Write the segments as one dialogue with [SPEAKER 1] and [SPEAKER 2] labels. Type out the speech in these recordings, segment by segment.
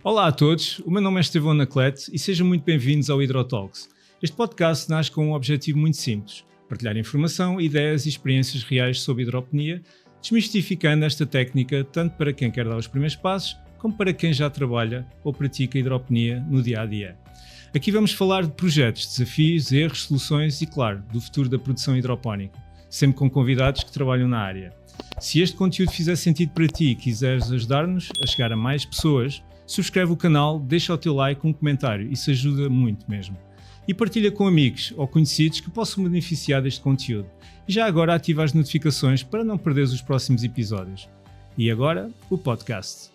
[SPEAKER 1] Olá a todos, o meu nome é Estevão Anacleto e sejam muito bem-vindos ao HidroTalks. Este podcast nasce com um objetivo muito simples: partilhar informação, ideias e experiências reais sobre hidroponia, desmistificando esta técnica tanto para quem quer dar os primeiros passos, como para quem já trabalha ou pratica hidroponia no dia-a-dia. Aqui vamos falar de projetos, desafios, erros, soluções e, claro, do futuro da produção hidropónica, sempre com convidados que trabalham na área. Se este conteúdo fizer sentido para ti e quiseres ajudar-nos a chegar a mais pessoas, subscreve o canal, deixa o teu like, um comentário, isso ajuda muito mesmo. E partilha com amigos ou conhecidos que possam beneficiar deste conteúdo. E já agora ativa as notificações para não perderes os próximos episódios. E agora, o podcast.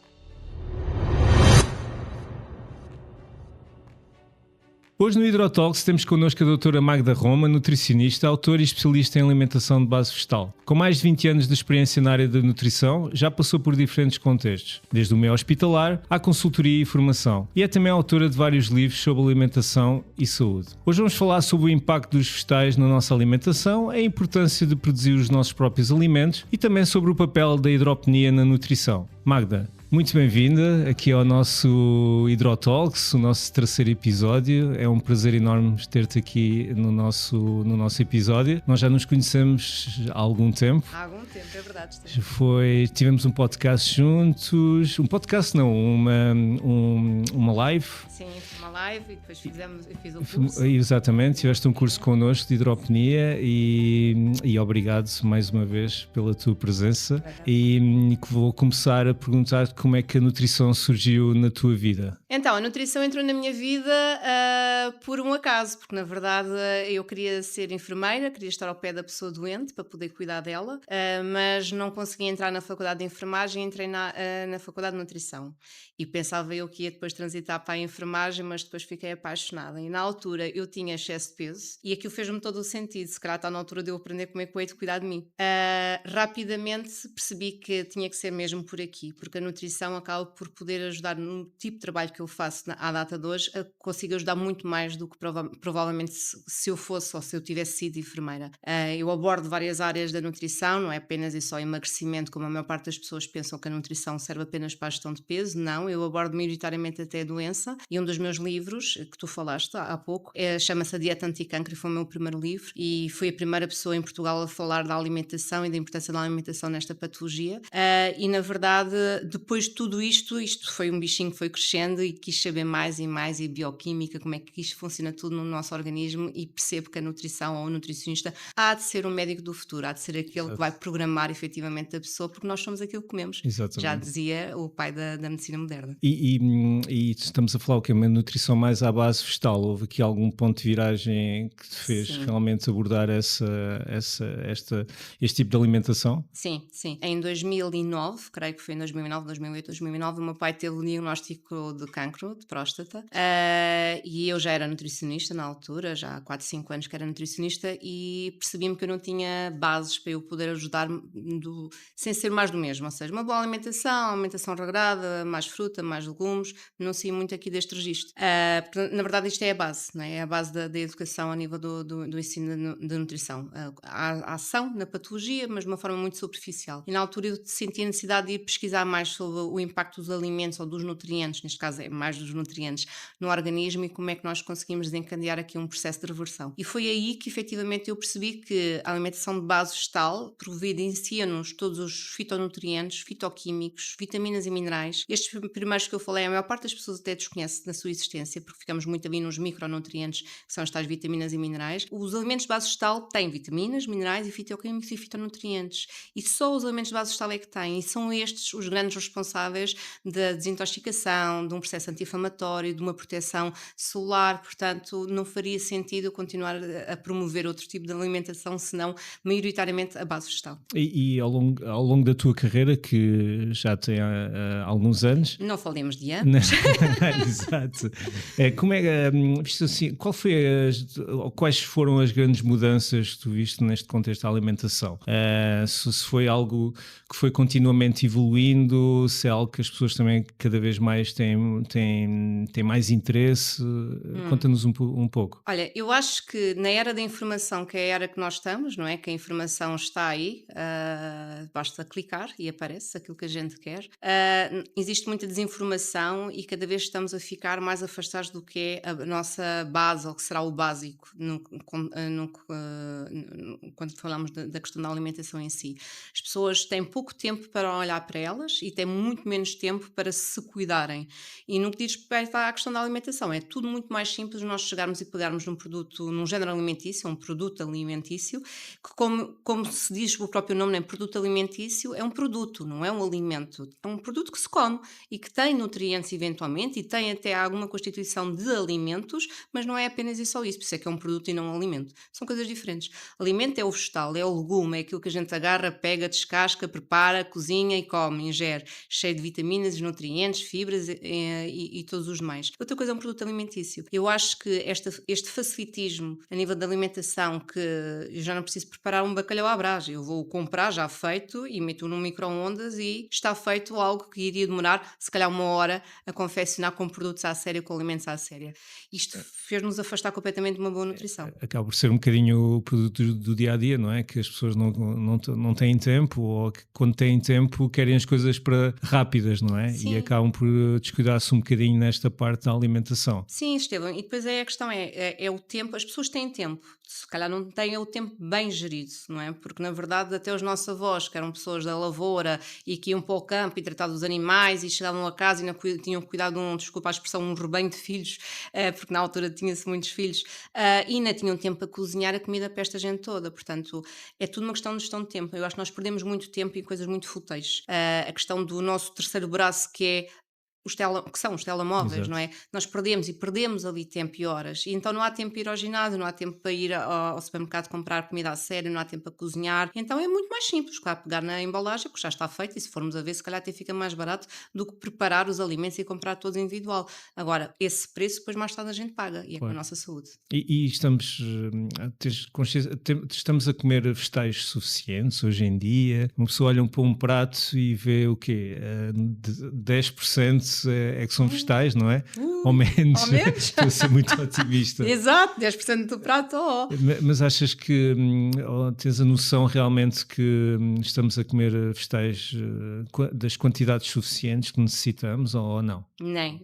[SPEAKER 1] Hoje no HidroTalks temos connosco a doutora Magda Roma, nutricionista, autora e especialista em alimentação de base vegetal. Com mais de 20 anos de experiência na área da nutrição, já passou por diferentes contextos, desde o meio hospitalar à consultoria e formação. E é também autora de vários livros sobre alimentação e saúde. Hoje vamos falar sobre o impacto dos vegetais na nossa alimentação, a importância de produzir os nossos próprios alimentos e também sobre o papel da hidroponia na nutrição. Magda, muito bem-vinda aqui ao nosso HidroTalks, o nosso terceiro episódio. É um prazer enorme ter-te aqui no nosso episódio. Nós já nos conhecemos há algum tempo.
[SPEAKER 2] Há algum tempo, é verdade.
[SPEAKER 1] Tivemos um podcast juntos, uma live.
[SPEAKER 2] Sim, uma live e depois fiz o curso.
[SPEAKER 1] Exatamente, tiveste um curso connosco de hidroponia e obrigado mais uma vez pela tua presença. E que vou começar a perguntar como é que a nutrição surgiu na tua vida.
[SPEAKER 2] Então, a nutrição entrou na minha vida por um acaso, porque na verdade eu queria ser enfermeira, queria estar ao pé da pessoa doente para poder cuidar dela, mas não conseguia entrar na faculdade de enfermagem e entrei na faculdade de nutrição. E pensava eu que ia depois transitar para a enfermagem, mas depois fiquei apaixonada. E na altura eu tinha excesso de peso e aquilo fez-me todo o sentido. Se calhar está na altura de eu aprender como é que eu hei de cuidar de mim. Rapidamente percebi que tinha que ser mesmo por aqui, porque a nutrição acaba por poder ajudar no tipo de trabalho que eu faço à data de hoje, consigo ajudar muito mais do que provavelmente se eu fosse ou se eu tivesse sido enfermeira. Eu abordo várias áreas da nutrição, não é apenas e só emagrecimento, como a maior parte das pessoas pensam que a nutrição serve apenas para a gestão de peso. Não, eu abordo maioritariamente até a doença, e um dos meus livros, que tu falaste há pouco, chama-se A Dieta Anticâncro, e foi o meu primeiro livro, e fui a primeira pessoa em Portugal a falar da alimentação e da importância da alimentação nesta patologia, e na verdade, depois de tudo isto foi um bichinho que foi crescendo e quis saber mais, e bioquímica, como é que isto funciona tudo no nosso organismo, e percebo que a nutrição ou o nutricionista há de ser o médico do futuro, há de ser aquele Exato. Que vai programar efetivamente a pessoa, porque nós somos aquilo que comemos. Exatamente. Já dizia o pai da medicina moderna.
[SPEAKER 1] E estamos a falar o que é uma nutrição mais à base vegetal. Houve aqui algum ponto de viragem que te fez Sim. realmente abordar este tipo de alimentação?
[SPEAKER 2] Sim. Em 2009, creio que foi em 2009, 2008, 2009, o meu pai teve o diagnóstico de cancro de próstata, e eu já era nutricionista na altura, já há 4, 5 anos que era nutricionista, e percebi-me que eu não tinha bases para eu poder ajudar sem ser mais do mesmo, ou seja, uma boa alimentação regrada, mais fruta, mais legumes, não saí muito aqui deste registro. Na verdade isto é a base, não é? É a base da educação a nível do ensino de nutrição. Há ação na patologia, mas de uma forma muito superficial. E na altura eu senti a necessidade de ir pesquisar mais sobre o impacto dos alimentos ou dos nutrientes, neste caso é mais dos nutrientes, no organismo, e como é que nós conseguimos desencadear aqui um processo de reversão. E foi aí que efetivamente eu percebi que a alimentação de base vegetal providencia-nos todos os fitonutrientes, fitoquímicos, vitaminas e minerais. Estes primeiros que eu falei, a maior parte das pessoas até desconhece na sua existência, porque ficamos muito ali nos micronutrientes, que são as tais vitaminas e minerais. Os alimentos de base vegetal têm vitaminas, minerais e fitoquímicos e fitonutrientes. E só os alimentos de base vegetal é que têm, e são estes os grandes responsáveis da desintoxicação, de um processo anti-inflamatório, de uma proteção solar. Portanto, não faria sentido eu continuar a promover outro tipo de alimentação, senão maioritariamente a base vegetal.
[SPEAKER 1] E ao longo da tua carreira, que já tem há alguns anos...
[SPEAKER 2] Não falemos de anos.
[SPEAKER 1] Exato. Como é, visto assim, quais foram as grandes mudanças que tu viste neste contexto da alimentação? Se foi algo que foi continuamente evoluindo, é algo que as pessoas também cada vez mais têm mais interesse? Conta-nos um pouco.
[SPEAKER 2] Olha, eu acho que na era da informação, que é a era que nós estamos, não é? Que a informação está aí, basta clicar e aparece aquilo que a gente quer. Existe muita desinformação e cada vez estamos a ficar mais afastados do que é a nossa base, ou que será o básico, quando falamos da questão da alimentação em si. As pessoas têm pouco tempo para olhar para elas e têm muito menos tempo para se cuidarem. E no que diz respeito à questão da alimentação, é tudo muito mais simples nós chegarmos e pegarmos num produto, num género alimentício, um produto alimentício, que como se diz o próprio nome, né, produto alimentício, é um produto, não é um alimento. É um produto que se come e que tem nutrientes eventualmente e tem até alguma constituição de alimentos, mas não é apenas e só isso, por isso é que é um produto e não um alimento. São coisas diferentes. Alimento é o vegetal, é o legume, é aquilo que a gente agarra, pega, descasca, prepara, cozinha e come, ingere, cheio de vitaminas, nutrientes, fibras e todos os demais. Outra coisa é um produto alimentício. Eu acho que este facilitismo a nível da alimentação, que eu já não preciso preparar um bacalhau à Brás, eu vou comprar já feito e meto no micro-ondas e está feito algo que iria demorar se calhar 1 hora a confeccionar com produtos à séria, com alimentos à séria. Isto fez-nos afastar completamente de uma boa nutrição.
[SPEAKER 1] Acaba por ser um bocadinho o produto do dia-a-dia, não é? Que as pessoas não têm tempo, ou que quando têm tempo querem as coisas rápidas, não é?
[SPEAKER 2] Sim.
[SPEAKER 1] E acabam por descuidar-se um bocadinho nesta parte da alimentação.
[SPEAKER 2] Sim, Estevam, e depois a questão é o tempo, as pessoas têm tempo, se calhar não têm o tempo bem gerido, não é? Porque na verdade até os nossos avós, que eram pessoas da lavoura e que iam para o campo e tratavam dos animais e chegavam a casa e ainda tinham cuidado de desculpa a expressão, um rebanho de filhos, porque na altura tinha-se muitos filhos, e ainda tinham tempo para cozinhar a comida para esta gente toda, portanto é tudo uma questão de gestão de tempo. Eu acho que nós perdemos muito tempo em coisas muito fúteis. A questão do nosso terceiro braço, que é que são os telemóveis,
[SPEAKER 1] Exato.
[SPEAKER 2] não é? Nós perdemos ali tempo e horas, e então não há tempo para ir ao ginásio, não há tempo para ir ao supermercado comprar comida a sério, não há tempo para cozinhar, então é muito mais simples, claro, pegar na embalagem, porque já está feito, e se formos a ver, se calhar até fica mais barato do que preparar os alimentos e comprar todos individual. Agora, esse preço depois mais tarde a gente paga, e é com a nossa saúde.
[SPEAKER 1] E estamos a comer vegetais suficientes hoje em dia? Uma pessoa olha para um prato e vê o quê? 10% é que são vegetais, não é? Ou menos.
[SPEAKER 2] Ou menos.
[SPEAKER 1] Estou a ser muito otimista.
[SPEAKER 2] Exato, 10% do prato.
[SPEAKER 1] Mas achas que tens a noção realmente que estamos a comer vegetais das quantidades suficientes que necessitamos ou não?
[SPEAKER 2] Nem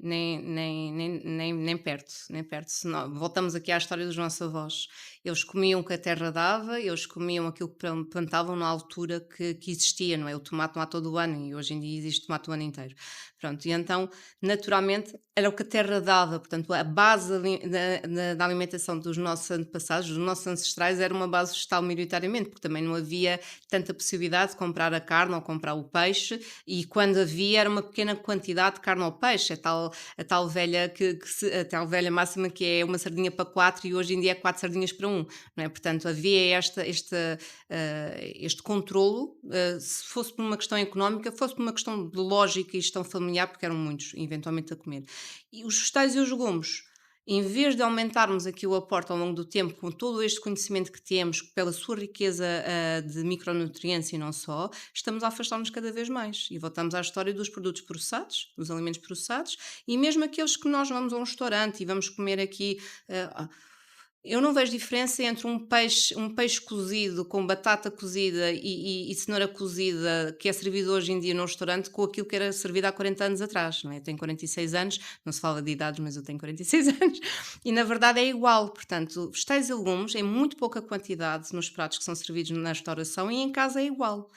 [SPEAKER 2] perto, nem perto. Voltamos aqui à história dos nossos avós. Eles comiam o que a terra dava, eles comiam aquilo que plantavam na altura que existia, não é? O tomate não há todo o ano e hoje em dia existe tomate o ano inteiro. Pronto, e então, naturalmente, era o que a terra dava. Portanto, a base da alimentação dos nossos antepassados, dos nossos ancestrais, era uma base vegetal maioritariamente, porque também não havia tanta possibilidade de comprar a carne ou comprar o peixe, e quando havia era uma pequena quantidade de carne ou peixe. A tal velha a tal velha máxima que é uma sardinha para 4 e hoje em dia é 4 sardinhas para 1, não é? Portanto, havia este controlo, se fosse por uma questão económica, fosse por uma questão de lógica e gestão familiar, porque eram muitos, eventualmente, a comer. E os vegetais e os legumes, em vez de aumentarmos aqui o aporte ao longo do tempo, com todo este conhecimento que temos, pela sua riqueza de micronutrientes e não só, estamos a afastar-nos cada vez mais. E voltamos à história dos produtos processados, dos alimentos processados, e mesmo aqueles que nós vamos a um restaurante e vamos comer aqui... eu não vejo diferença entre um peixe cozido com batata cozida e cenoura cozida, que é servido hoje em dia no restaurante, com aquilo que era servido há 40 anos atrás, não é? Eu tenho 46 anos, não se fala de idades, mas eu tenho 46 anos, e na verdade é igual. Portanto, vegetais e legumes em muito pouca quantidade nos pratos que são servidos na restauração, e em casa é igual.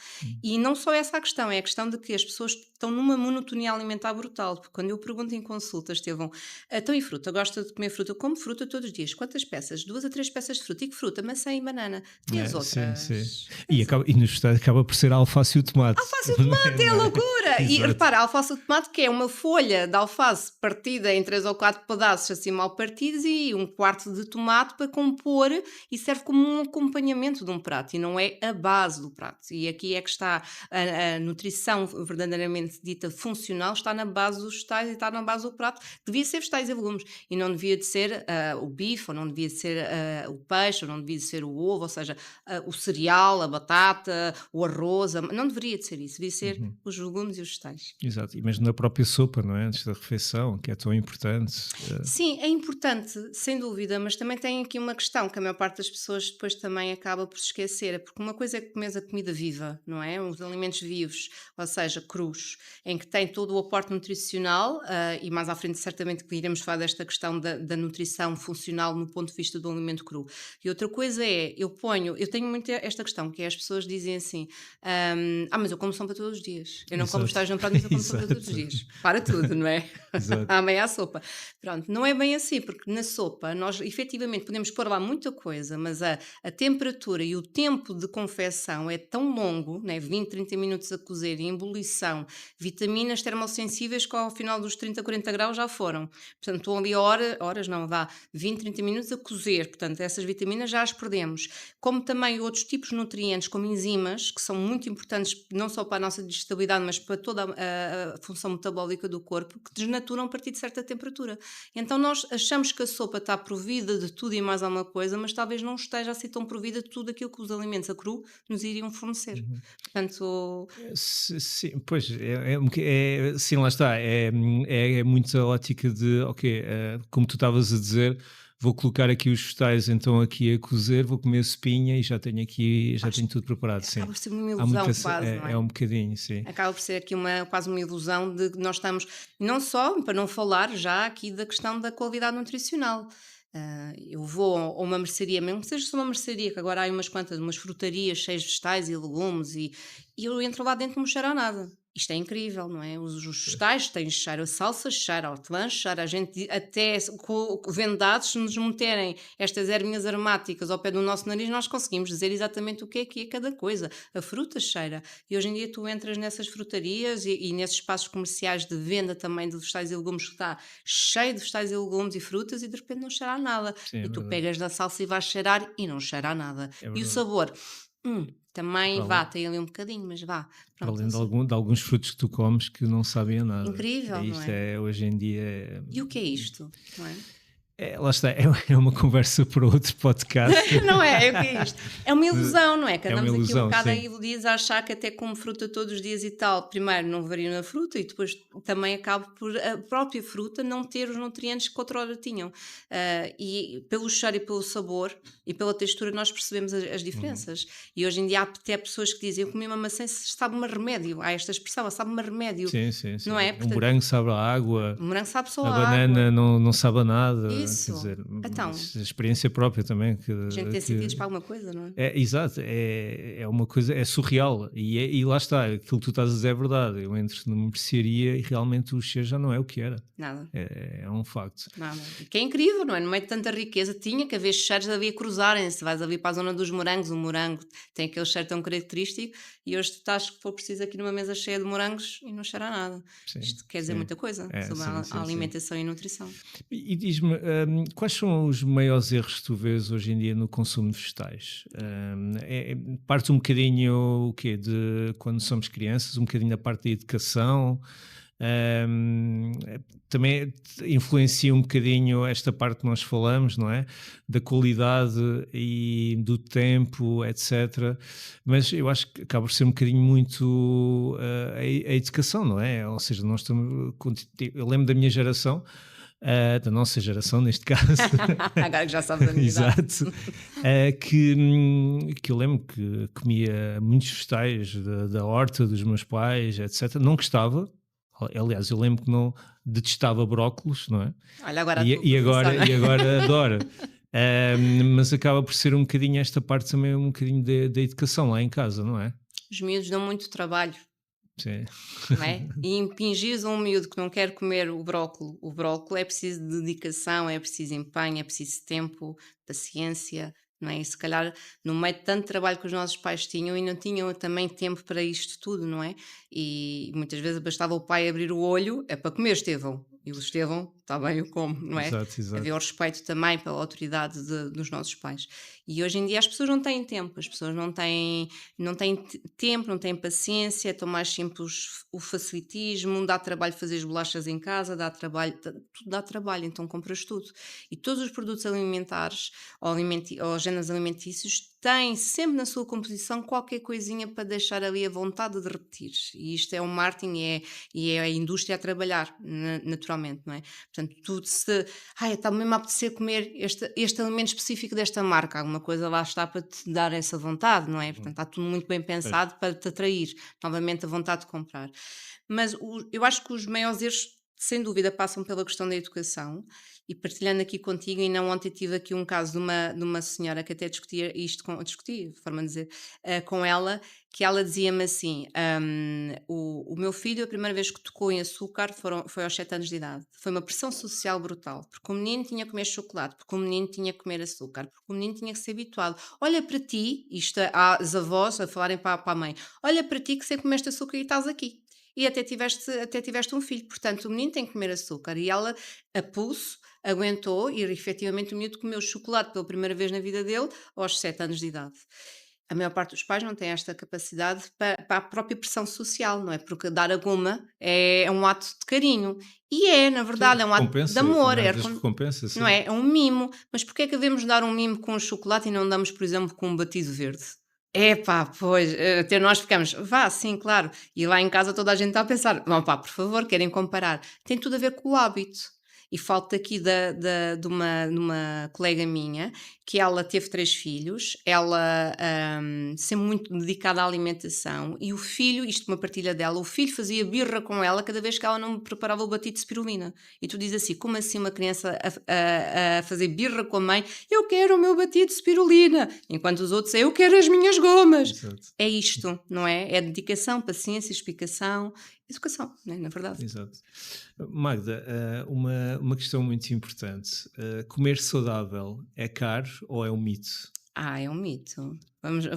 [SPEAKER 2] E não só essa a questão, é a questão de que as pessoas estão numa monotonia alimentar brutal, porque quando eu pergunto em consulta, Estevão, então e fruta? Gosta de comer fruta? Eu como fruta todos os dias. Quantas peças? 2 a 3 peças de fruta. E que fruta? Maçã e banana. E as outras?
[SPEAKER 1] Sim. E nos vegetais acaba por ser a alface e o tomate.
[SPEAKER 2] Alface e o tomate, é loucura! E repara, a alface e o tomate, que é uma folha de alface partida em 3 ou 4 pedaços assim mal partidos, e um quarto de tomate para compor, e serve como um acompanhamento de um prato, e não é a base do prato. E aqui é que está a nutrição verdadeiramente propriamente dita funcional está na base dos vegetais e está na base do prato. Devia ser vegetais e legumes e não devia de ser o bife, ou não devia de ser o peixe, ou não devia de ser o ovo, ou seja, o cereal, a batata, o arroz, não deveria de ser isso, devia ser
[SPEAKER 1] Uhum.
[SPEAKER 2] os legumes e os vegetais.
[SPEAKER 1] Exato, e mesmo na própria sopa, não é? Antes da refeição, que é tão importante.
[SPEAKER 2] Sim, é importante, sem dúvida, mas também tem aqui uma questão que a maior parte das pessoas depois também acaba por se esquecer, é porque uma coisa é comer a comida viva, não é? Os alimentos vivos, ou seja, crus, em que tem todo o aporte nutricional, e mais à frente certamente que iremos falar desta questão da nutrição funcional no ponto de vista do alimento cru. E outra coisa é, eu tenho muito esta questão, que é as pessoas dizem assim, mas eu como sopa todos os dias, eu não como
[SPEAKER 1] Exato.
[SPEAKER 2] vegetais no prato, mas eu como sopa todos os
[SPEAKER 1] Exato.
[SPEAKER 2] dias. Para tudo, não é?
[SPEAKER 1] Exato.
[SPEAKER 2] À meia à sopa. Pronto, não é bem assim, porque na sopa nós efetivamente podemos pôr lá muita coisa, mas a temperatura e o tempo de confecção é tão longo, né? 20, 30 minutos a cozer e em ebulição, vitaminas termossensíveis que ao final dos 30, 40 graus já foram. Portanto, estão ali horas não, vá, 20, 30 minutos a cozer, portanto, essas vitaminas já as perdemos. Como também outros tipos de nutrientes, como enzimas, que são muito importantes não só para a nossa digestibilidade, mas para toda a função metabólica do corpo, que desnaturam a partir de certa temperatura. Então nós achamos que a sopa está provida de tudo e mais alguma coisa, mas talvez não esteja assim tão provida de tudo aquilo que os alimentos a cru nos iriam fornecer.
[SPEAKER 1] Uhum.
[SPEAKER 2] Portanto,
[SPEAKER 1] Sim, pois, sim, lá está, é muito a ótica de, ok, como tu estavas a dizer, vou colocar aqui os vegetais então aqui a cozer, vou comer sopinha e já tenho aqui, já
[SPEAKER 2] acho
[SPEAKER 1] tenho tudo preparado,
[SPEAKER 2] que
[SPEAKER 1] sim.
[SPEAKER 2] acaba por ser uma
[SPEAKER 1] Há muito
[SPEAKER 2] ilusão quase, não
[SPEAKER 1] é
[SPEAKER 2] é?
[SPEAKER 1] um bocadinho, sim.
[SPEAKER 2] Acaba por ser aqui quase uma ilusão de que nós estamos, não só, para não falar já aqui da questão da qualidade nutricional. Eu vou a uma mercearia, mesmo que seja só uma mercearia, que agora há umas quantas, umas frutarias cheias de vegetais e legumes, e eu entro lá dentro e não me cheiro a nada. Isto é incrível, não é? Os vegetais têm cheiro a salsa, cheiro a hortelã, cheiro a gente, até vendados, se nos meterem estas ervinhas aromáticas ao pé do nosso nariz, nós conseguimos dizer exatamente o que é cada coisa. A fruta cheira. E hoje em dia tu entras nessas frutarias e nesses espaços comerciais de venda também de vegetais e legumes que está cheio de vegetais e legumes e frutas e de repente não cheira a nada.
[SPEAKER 1] Sim, é
[SPEAKER 2] E tu
[SPEAKER 1] verdade.
[SPEAKER 2] pegas da salsa e vais cheirar e não cheira a nada.
[SPEAKER 1] É
[SPEAKER 2] E o
[SPEAKER 1] verdade.
[SPEAKER 2] sabor, também
[SPEAKER 1] Para
[SPEAKER 2] vá,
[SPEAKER 1] além,
[SPEAKER 2] tem ali um bocadinho, mas vá.
[SPEAKER 1] para
[SPEAKER 2] Pronto,
[SPEAKER 1] além de alguns frutos que tu comes que não sabem a nada.
[SPEAKER 2] incrível, não
[SPEAKER 1] Isto
[SPEAKER 2] é?
[SPEAKER 1] é, hoje em dia,
[SPEAKER 2] E o que é isto? Não é?
[SPEAKER 1] lá está, é uma conversa para outro podcast.
[SPEAKER 2] Não é? É o que é isto? É uma ilusão, não é? Que
[SPEAKER 1] É uma
[SPEAKER 2] andamos aqui um
[SPEAKER 1] ilusão,
[SPEAKER 2] bocado
[SPEAKER 1] sim.
[SPEAKER 2] iludidos a achar que até como fruta todos os dias e tal, primeiro não varia na fruta e depois também acaba por a própria fruta não ter os nutrientes que outrora tinham. E pelo cheiro e pelo sabor e pela textura nós percebemos as
[SPEAKER 1] Uhum.
[SPEAKER 2] diferenças. E hoje em dia há até pessoas que dizem: eu comi uma maçã, sabe-me a remédio. Há esta expressão, sabe-me a remédio.
[SPEAKER 1] Sim, sim,
[SPEAKER 2] Não
[SPEAKER 1] sim.
[SPEAKER 2] é?
[SPEAKER 1] O
[SPEAKER 2] Portanto,
[SPEAKER 1] morango sabe a água,
[SPEAKER 2] o morango sabe só
[SPEAKER 1] a
[SPEAKER 2] a água.
[SPEAKER 1] banana não sabe a nada, quer
[SPEAKER 2] Isso.
[SPEAKER 1] dizer,
[SPEAKER 2] Então,
[SPEAKER 1] isso é experiência própria também.
[SPEAKER 2] a gente tem
[SPEAKER 1] Que
[SPEAKER 2] sentidos para alguma coisa, não é?
[SPEAKER 1] exato, é uma coisa, é surreal. E lá está, aquilo que tu estás a dizer é verdade. Eu entro numa mercearia e realmente o cheiro já não é o que era.
[SPEAKER 2] Nada.
[SPEAKER 1] É um facto.
[SPEAKER 2] Nada. Que é incrível, não é? No meio de tanta riqueza, tinha que haver cheiros, havia cruzarem-se. Vais ali para a zona dos morangos, o morango tem aquele cheiro tão característico, e hoje tu estás, que for preciso, aqui numa mesa cheia de morangos e não cheira a nada.
[SPEAKER 1] Sim,
[SPEAKER 2] Isto quer dizer
[SPEAKER 1] sim.
[SPEAKER 2] muita coisa sobre
[SPEAKER 1] Sim,
[SPEAKER 2] a
[SPEAKER 1] sim, sim.
[SPEAKER 2] alimentação e nutrição.
[SPEAKER 1] E diz-me, quais são os maiores erros que tu vês hoje em dia no consumo de vegetais? Parte um bocadinho o quê? De quando somos crianças, um bocadinho da parte da educação, também influencia um bocadinho esta parte que nós falamos, não é? Da qualidade e do tempo, etc. Mas eu acho que acaba por ser um bocadinho muito a educação, não é? Ou seja, nós estamos, eu lembro da minha geração, da nossa geração neste caso.
[SPEAKER 2] Agora que já sabes a minha idade.
[SPEAKER 1] Exato. Que eu lembro que comia muitos vegetais da horta dos meus pais, etc. Não gostava, aliás, eu lembro que não detestava brócolos, não é?
[SPEAKER 2] Olha, agora a
[SPEAKER 1] E,
[SPEAKER 2] tua
[SPEAKER 1] e
[SPEAKER 2] posição,
[SPEAKER 1] agora,
[SPEAKER 2] não é?
[SPEAKER 1] e agora adoro. Mas acaba por ser um bocadinho esta parte também, um bocadinho da educação lá em casa, não é?
[SPEAKER 2] Os miúdos dão muito trabalho,
[SPEAKER 1] Sim.
[SPEAKER 2] não é? E impingires a um miúdo que não quer comer o brócolo é preciso dedicação, é preciso empenho, é preciso tempo, paciência, não é? E se calhar no meio de tanto trabalho que os nossos pais tinham e não tinham também tempo para isto tudo, não é? E muitas vezes bastava o pai abrir o olho, é para comer, Estevão. E o Estevão está bem o como, não é?
[SPEAKER 1] Exato,
[SPEAKER 2] Havia o
[SPEAKER 1] exato.
[SPEAKER 2] respeito também pela autoridade dos nossos pais. E hoje em dia as pessoas não têm tempo, as pessoas não têm tempo, não têm paciência, estão mais simples o facilitismo, dá trabalho fazer as bolachas em casa, dá trabalho, tudo dá trabalho, então compras tudo. E todos os produtos alimentares ou géneros alimentícios têm sempre na sua composição qualquer coisinha para deixar ali a vontade de repetir. E isto é o marketing e é a indústria a trabalhar, naturalmente, não é? Portanto, tudo se. Ai, está mesmo a apetecer comer este alimento específico desta marca. Alguma coisa lá está para te dar essa vontade, não é? Portanto, está tudo muito bem
[SPEAKER 1] Pois.
[SPEAKER 2] pensado para te atrair novamente a vontade de comprar. Mas eu acho que os maiores erros, sem dúvida, passam pela questão da educação. E partilhando aqui contigo, ainda ontem tive aqui um caso de uma senhora que até discutia isto, discutia, de forma a dizer, com ela, que ela dizia-me assim: o meu filho, a primeira vez que tocou em açúcar foi aos 7 anos de idade. Foi uma pressão social brutal, porque o menino tinha que comer chocolate, porque o menino tinha que comer açúcar, porque o menino tinha que ser habituado. Olha para ti, isto há as avós a falarem para a mãe: olha para ti que sempre comeste açúcar e estás aqui. E até tiveste um filho, portanto o menino tem que comer açúcar. E ela, a pulso, aguentou e efetivamente o miúdo comeu chocolate pela primeira vez na vida dele aos 7 anos de idade. A maior parte dos pais não tem esta capacidade para a própria pressão social, não é? Porque dar a goma é um ato de carinho. E é, na
[SPEAKER 1] Sim,
[SPEAKER 2] verdade, é um ato de
[SPEAKER 1] recompensa,
[SPEAKER 2] amor,
[SPEAKER 1] também às vezes recompensa,
[SPEAKER 2] não
[SPEAKER 1] sim.
[SPEAKER 2] é? É um mimo. Mas porquê é que devemos dar um mimo com chocolate e não damos, por exemplo, com um batido verde? Epá, pois, até nós ficamos, vá, sim, claro. E lá em casa toda a gente está a pensar, vão pá, por favor, querem comparar. Tem tudo a ver com o hábito. E falo aqui de uma colega minha, que ela teve 3 filhos, ela sempre muito dedicada à alimentação, e o filho, isto é uma partilha dela, o filho fazia birra com ela cada vez que ela não preparava o batido de espirulina. E tu dizes assim, como assim uma criança a fazer birra com a mãe? Eu quero o meu batido de espirulina, enquanto os outros, eu quero as minhas gomas.
[SPEAKER 1] Exato,
[SPEAKER 2] É isto, não é? É dedicação, paciência, explicação, educação, né, na verdade.
[SPEAKER 1] exato. Magda, uma questão muito importante. Comer saudável é caro ou é um mito?
[SPEAKER 2] É um mito.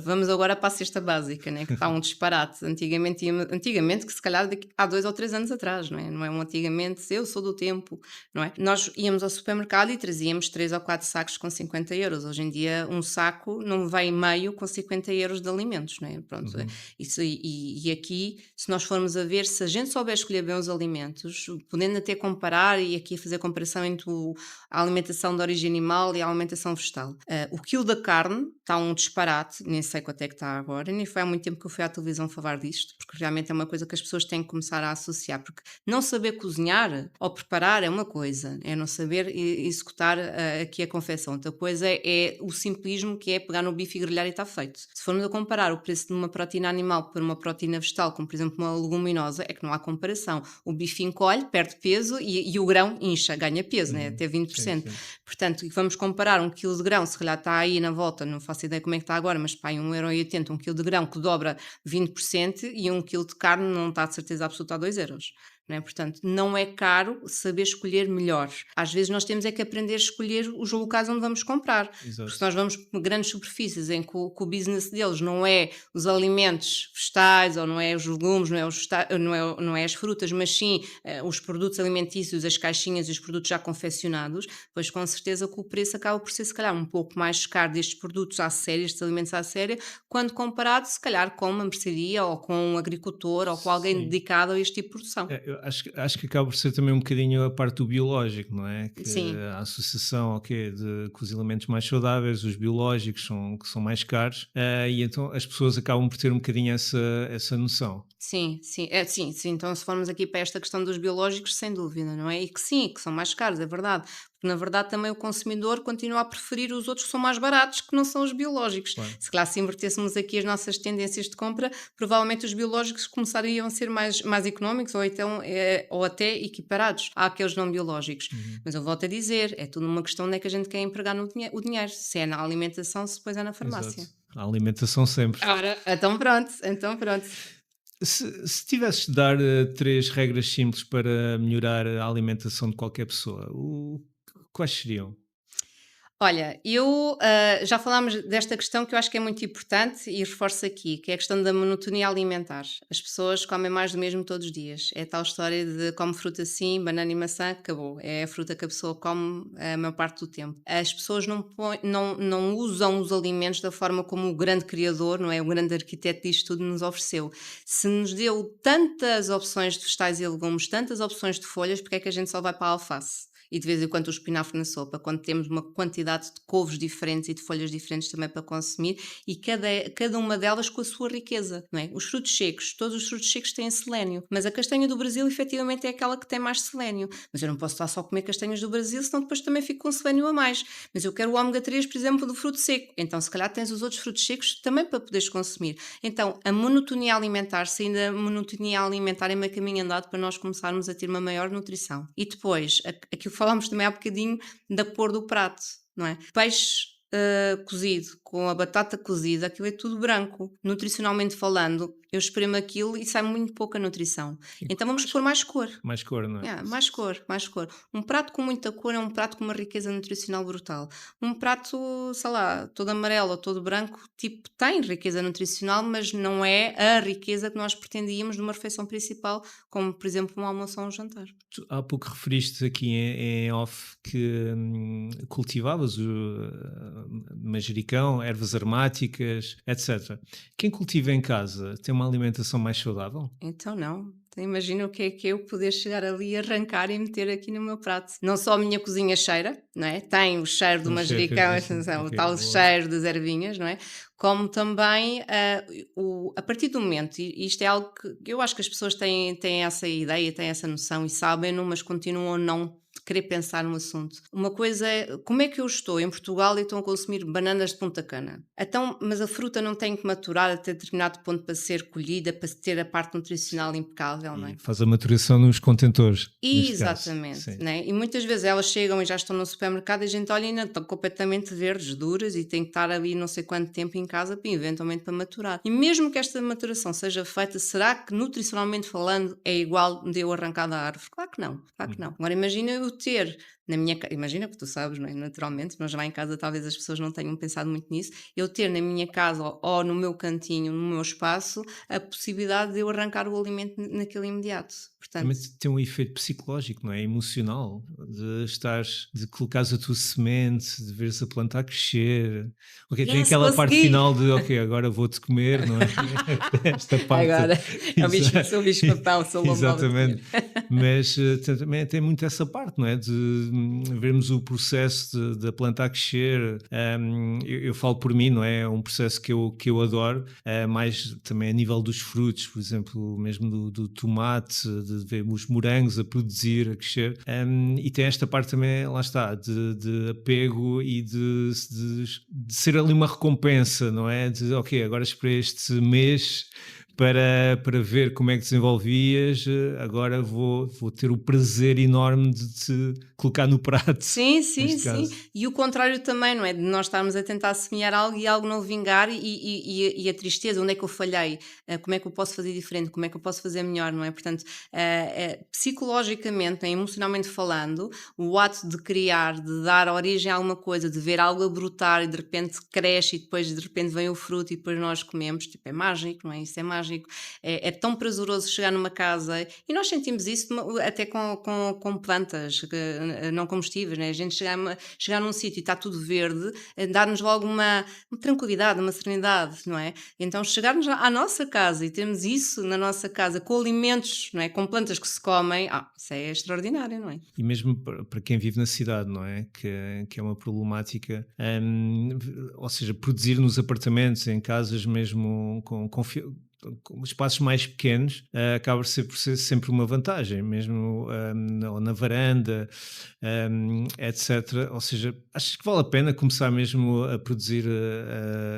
[SPEAKER 2] Vamos agora para a cesta básica, né, que está um disparate. Antigamente, que se calhar há 2 ou 3 anos atrás, não é? Não é um antigamente, eu sou do tempo, não é? Nós íamos ao supermercado e trazíamos 3 ou 4 sacos com 50 euros. Hoje em dia, um saco não vai meio com 50 euros de alimentos, não é? Pronto,
[SPEAKER 1] Uhum.
[SPEAKER 2] isso, e aqui, se nós formos a ver, se a gente souber escolher bem os alimentos, podendo até comparar e aqui fazer comparação entre a alimentação de origem animal e a alimentação vegetal. O quilo da carne está um disparate, nem sei quanto é que está agora, nem foi há muito tempo que eu fui à televisão falar disto, porque realmente é uma coisa que as pessoas têm que começar a associar, porque não saber cozinhar ou preparar é uma coisa, é não saber executar aqui a confecção. Outra coisa é o simplismo, que é pegar no bife e grelhar e está feito. Se formos a comparar o preço de uma proteína animal por uma proteína vegetal, como por exemplo uma leguminosa, é que não há comparação. O bife encolhe, perde peso e o grão incha, ganha peso, né?
[SPEAKER 1] Uhum.
[SPEAKER 2] Até
[SPEAKER 1] Sim,
[SPEAKER 2] 20%.
[SPEAKER 1] sim.
[SPEAKER 2] Portanto, vamos comparar 1 quilo de grão, se calhar está aí na volta, não faço ideia como é que está agora, mas pá, 1,80 € 1 quilo de grão que dobra 20% e 1 quilo de carne não está de certeza absoluta a 2 euros. Não é? Portanto, não é caro saber escolher melhor. Às vezes nós temos é que aprender a escolher os locais onde vamos comprar. Porque se
[SPEAKER 1] Exato.
[SPEAKER 2] nós vamos por grandes superfícies em que o business deles não é os alimentos vegetais ou não é os legumes, não é as frutas, mas sim os produtos alimentícios, as caixinhas e os produtos já confeccionados, pois com certeza que o preço acaba por ser se calhar um pouco mais caro destes produtos à séria, estes alimentos à séria, quando comparado se calhar com uma mercearia ou com um agricultor ou com alguém
[SPEAKER 1] Sim.
[SPEAKER 2] dedicado a este tipo de produção.
[SPEAKER 1] Eu acho que acaba por ser também um bocadinho a parte do biológico, não é? Que
[SPEAKER 2] Sim.
[SPEAKER 1] a associação, ok, de que os elementos mais saudáveis, os biológicos, que são mais caros, e então as pessoas acabam por ter um bocadinho essa noção.
[SPEAKER 2] Sim, sim, sim, sim. Então, se formos aqui para esta questão dos biológicos, sem dúvida, não é? E que sim, que são mais caros, é verdade. Porque, na verdade, também o consumidor continua a preferir os outros que são mais baratos, que não são os biológicos.
[SPEAKER 1] Claro.
[SPEAKER 2] Se calhar, se invertêssemos aqui as nossas tendências de compra, provavelmente os biológicos começariam a ser mais económicos ou, então, ou até equiparados àqueles não biológicos.
[SPEAKER 1] Uhum.
[SPEAKER 2] Mas eu volto a dizer, é tudo uma questão onde é que a gente quer empregar o dinheiro. Se é na alimentação, se depois é na
[SPEAKER 1] Exato.
[SPEAKER 2] farmácia.
[SPEAKER 1] A alimentação sempre.
[SPEAKER 2] Ora, então pronto, então pronto.
[SPEAKER 1] Se tivesses de dar 3 regras simples para melhorar a alimentação de qualquer pessoa, quais seriam?
[SPEAKER 2] Olha, eu já falámos desta questão que eu acho que é muito importante e reforço aqui, que é a questão da monotonia alimentar. As pessoas comem mais do mesmo todos os dias. É a tal história de come fruta sim, banana e maçã, acabou. É a fruta que a pessoa come a maior parte do tempo. As pessoas não usam os alimentos da forma como o grande criador, não é? O grande arquiteto disto tudo nos ofereceu. Se nos deu tantas opções de vegetais e legumes, tantas opções de folhas, porque é que a gente só vai para a alface? E de vez em quando o espinafre na sopa, quando temos uma quantidade de couves diferentes e de folhas diferentes também para consumir, e cada uma delas com a sua riqueza, não é? Os frutos secos, todos os frutos secos têm selénio, mas a castanha do Brasil efetivamente é aquela que tem mais selénio. Mas eu não posso estar só a comer castanhas do Brasil, senão depois também fico com selénio a mais. Mas eu quero o ômega 3, por exemplo, do fruto seco. Então, se calhar tens os outros frutos secos também para poderes consumir. Então, a monotonia alimentar, saindo a monotonia alimentar é meio caminho andado para nós começarmos a ter uma maior nutrição. E depois, aquilo falámos também há bocadinho da cor do prato, não é? Peixe cozido com a batata cozida, aquilo é tudo branco. Nutricionalmente falando, eu espremo aquilo e sai muito pouca nutrição. Então vamos pôr mais cor.
[SPEAKER 1] Mais cor, não é?
[SPEAKER 2] Mais cor, mais cor. Um prato com muita cor é um prato com uma riqueza nutricional brutal. Um prato, sei lá, todo amarelo ou todo branco, tipo, tem riqueza nutricional, mas não é a riqueza que nós pretendíamos numa refeição principal, como por exemplo um almoço ou um jantar.
[SPEAKER 1] Tu há pouco referiste aqui em off que cultivavas o manjericão, ervas aromáticas, etc. Quem cultiva em casa tem uma alimentação mais saudável?
[SPEAKER 2] Então não. Então, imagina o que é que eu poder chegar ali, arrancar e meter aqui no meu prato. Não só a minha cozinha cheira, não é? Tem o cheiro do
[SPEAKER 1] Um cheiro
[SPEAKER 2] manjericão,
[SPEAKER 1] característico,
[SPEAKER 2] o
[SPEAKER 1] ok,
[SPEAKER 2] tal
[SPEAKER 1] boa.
[SPEAKER 2] cheiro das ervinhas, não é? Como também a partir do momento, e isto é algo que eu acho que as pessoas têm essa ideia, têm essa noção e sabem, mas continuam a não querer pensar no assunto. Uma coisa é, como é que eu estou em Portugal e estou a consumir bananas de Punta Cana? Então, mas a fruta não tem que maturar até determinado ponto para ser colhida, para ter a parte nutricional impecável, não é?
[SPEAKER 1] E faz a maturação nos contentores, neste caso.
[SPEAKER 2] Exatamente,
[SPEAKER 1] Sim.
[SPEAKER 2] né? E muitas vezes elas chegam e já estão no supermercado e a gente olha e ainda estão completamente verdes, duras e tem que estar ali não sei quanto tempo em casa para eventualmente para maturar. E mesmo que esta maturação seja feita, será que nutricionalmente falando é igual de eu arrancar da árvore? Claro que não, claro que não. Agora imagina eu ter na minha imagina que tu sabes, não é? Naturalmente, mas lá em casa talvez as pessoas não tenham pensado muito nisso, eu ter na minha casa ou no meu cantinho, no meu espaço, a possibilidade de eu arrancar o alimento naquele imediato. Portanto,
[SPEAKER 1] Também tem um efeito psicológico, não é? Emocional, de colocares a tua semente, de veres a planta a crescer. Ok, tem
[SPEAKER 2] yes,
[SPEAKER 1] aquela parte
[SPEAKER 2] consegui!
[SPEAKER 1] final de ok, agora vou-te comer, não é? Esta parte.
[SPEAKER 2] Agora, sou bicho papão, sou lobo mau de comer.
[SPEAKER 1] Exatamente. Mas também tem muito essa parte, não é? De vermos o processo da planta a crescer. Eu falo por mim, não é? É um processo que eu adoro, mais também a nível dos frutos, por exemplo, mesmo do tomate, de ver os morangos a produzir, a crescer. E tem esta parte também, lá está, de apego e de ser ali uma recompensa, não é? De ok, agora esperei este mês para ver como é que desenvolvias, agora vou ter o prazer enorme de te colocar no prato,
[SPEAKER 2] Sim, sim,
[SPEAKER 1] neste
[SPEAKER 2] sim.
[SPEAKER 1] caso.
[SPEAKER 2] E o contrário também, não é? De nós estarmos a tentar semear algo e algo não vingar e a tristeza, onde é que eu falhei? Como é que eu posso fazer diferente? Como é que eu posso fazer melhor, não é? Portanto, psicologicamente, né, emocionalmente falando, o ato de criar, de dar origem a alguma coisa, de ver algo a brotar e de repente cresce e depois de repente vem o fruto e depois nós comemos, tipo, é mágico, não é? Isso é mágico. É tão prazeroso chegar numa casa e nós sentimos isso até com plantas não comestíveis, né? A gente chegar num sítio e está tudo verde, dá-nos logo uma tranquilidade, uma serenidade, não é? Então chegarmos à nossa casa e termos isso na nossa casa com alimentos, não é? Com plantas que se comem, isso é extraordinário, não é?
[SPEAKER 1] E mesmo para quem vive na cidade, não é? Que é uma problemática, ou seja, produzir nos apartamentos, em casas mesmo com espaços mais pequenos, acaba por ser sempre uma vantagem, mesmo ou na varanda, etc. Ou seja, achas que vale a pena começar mesmo a produzir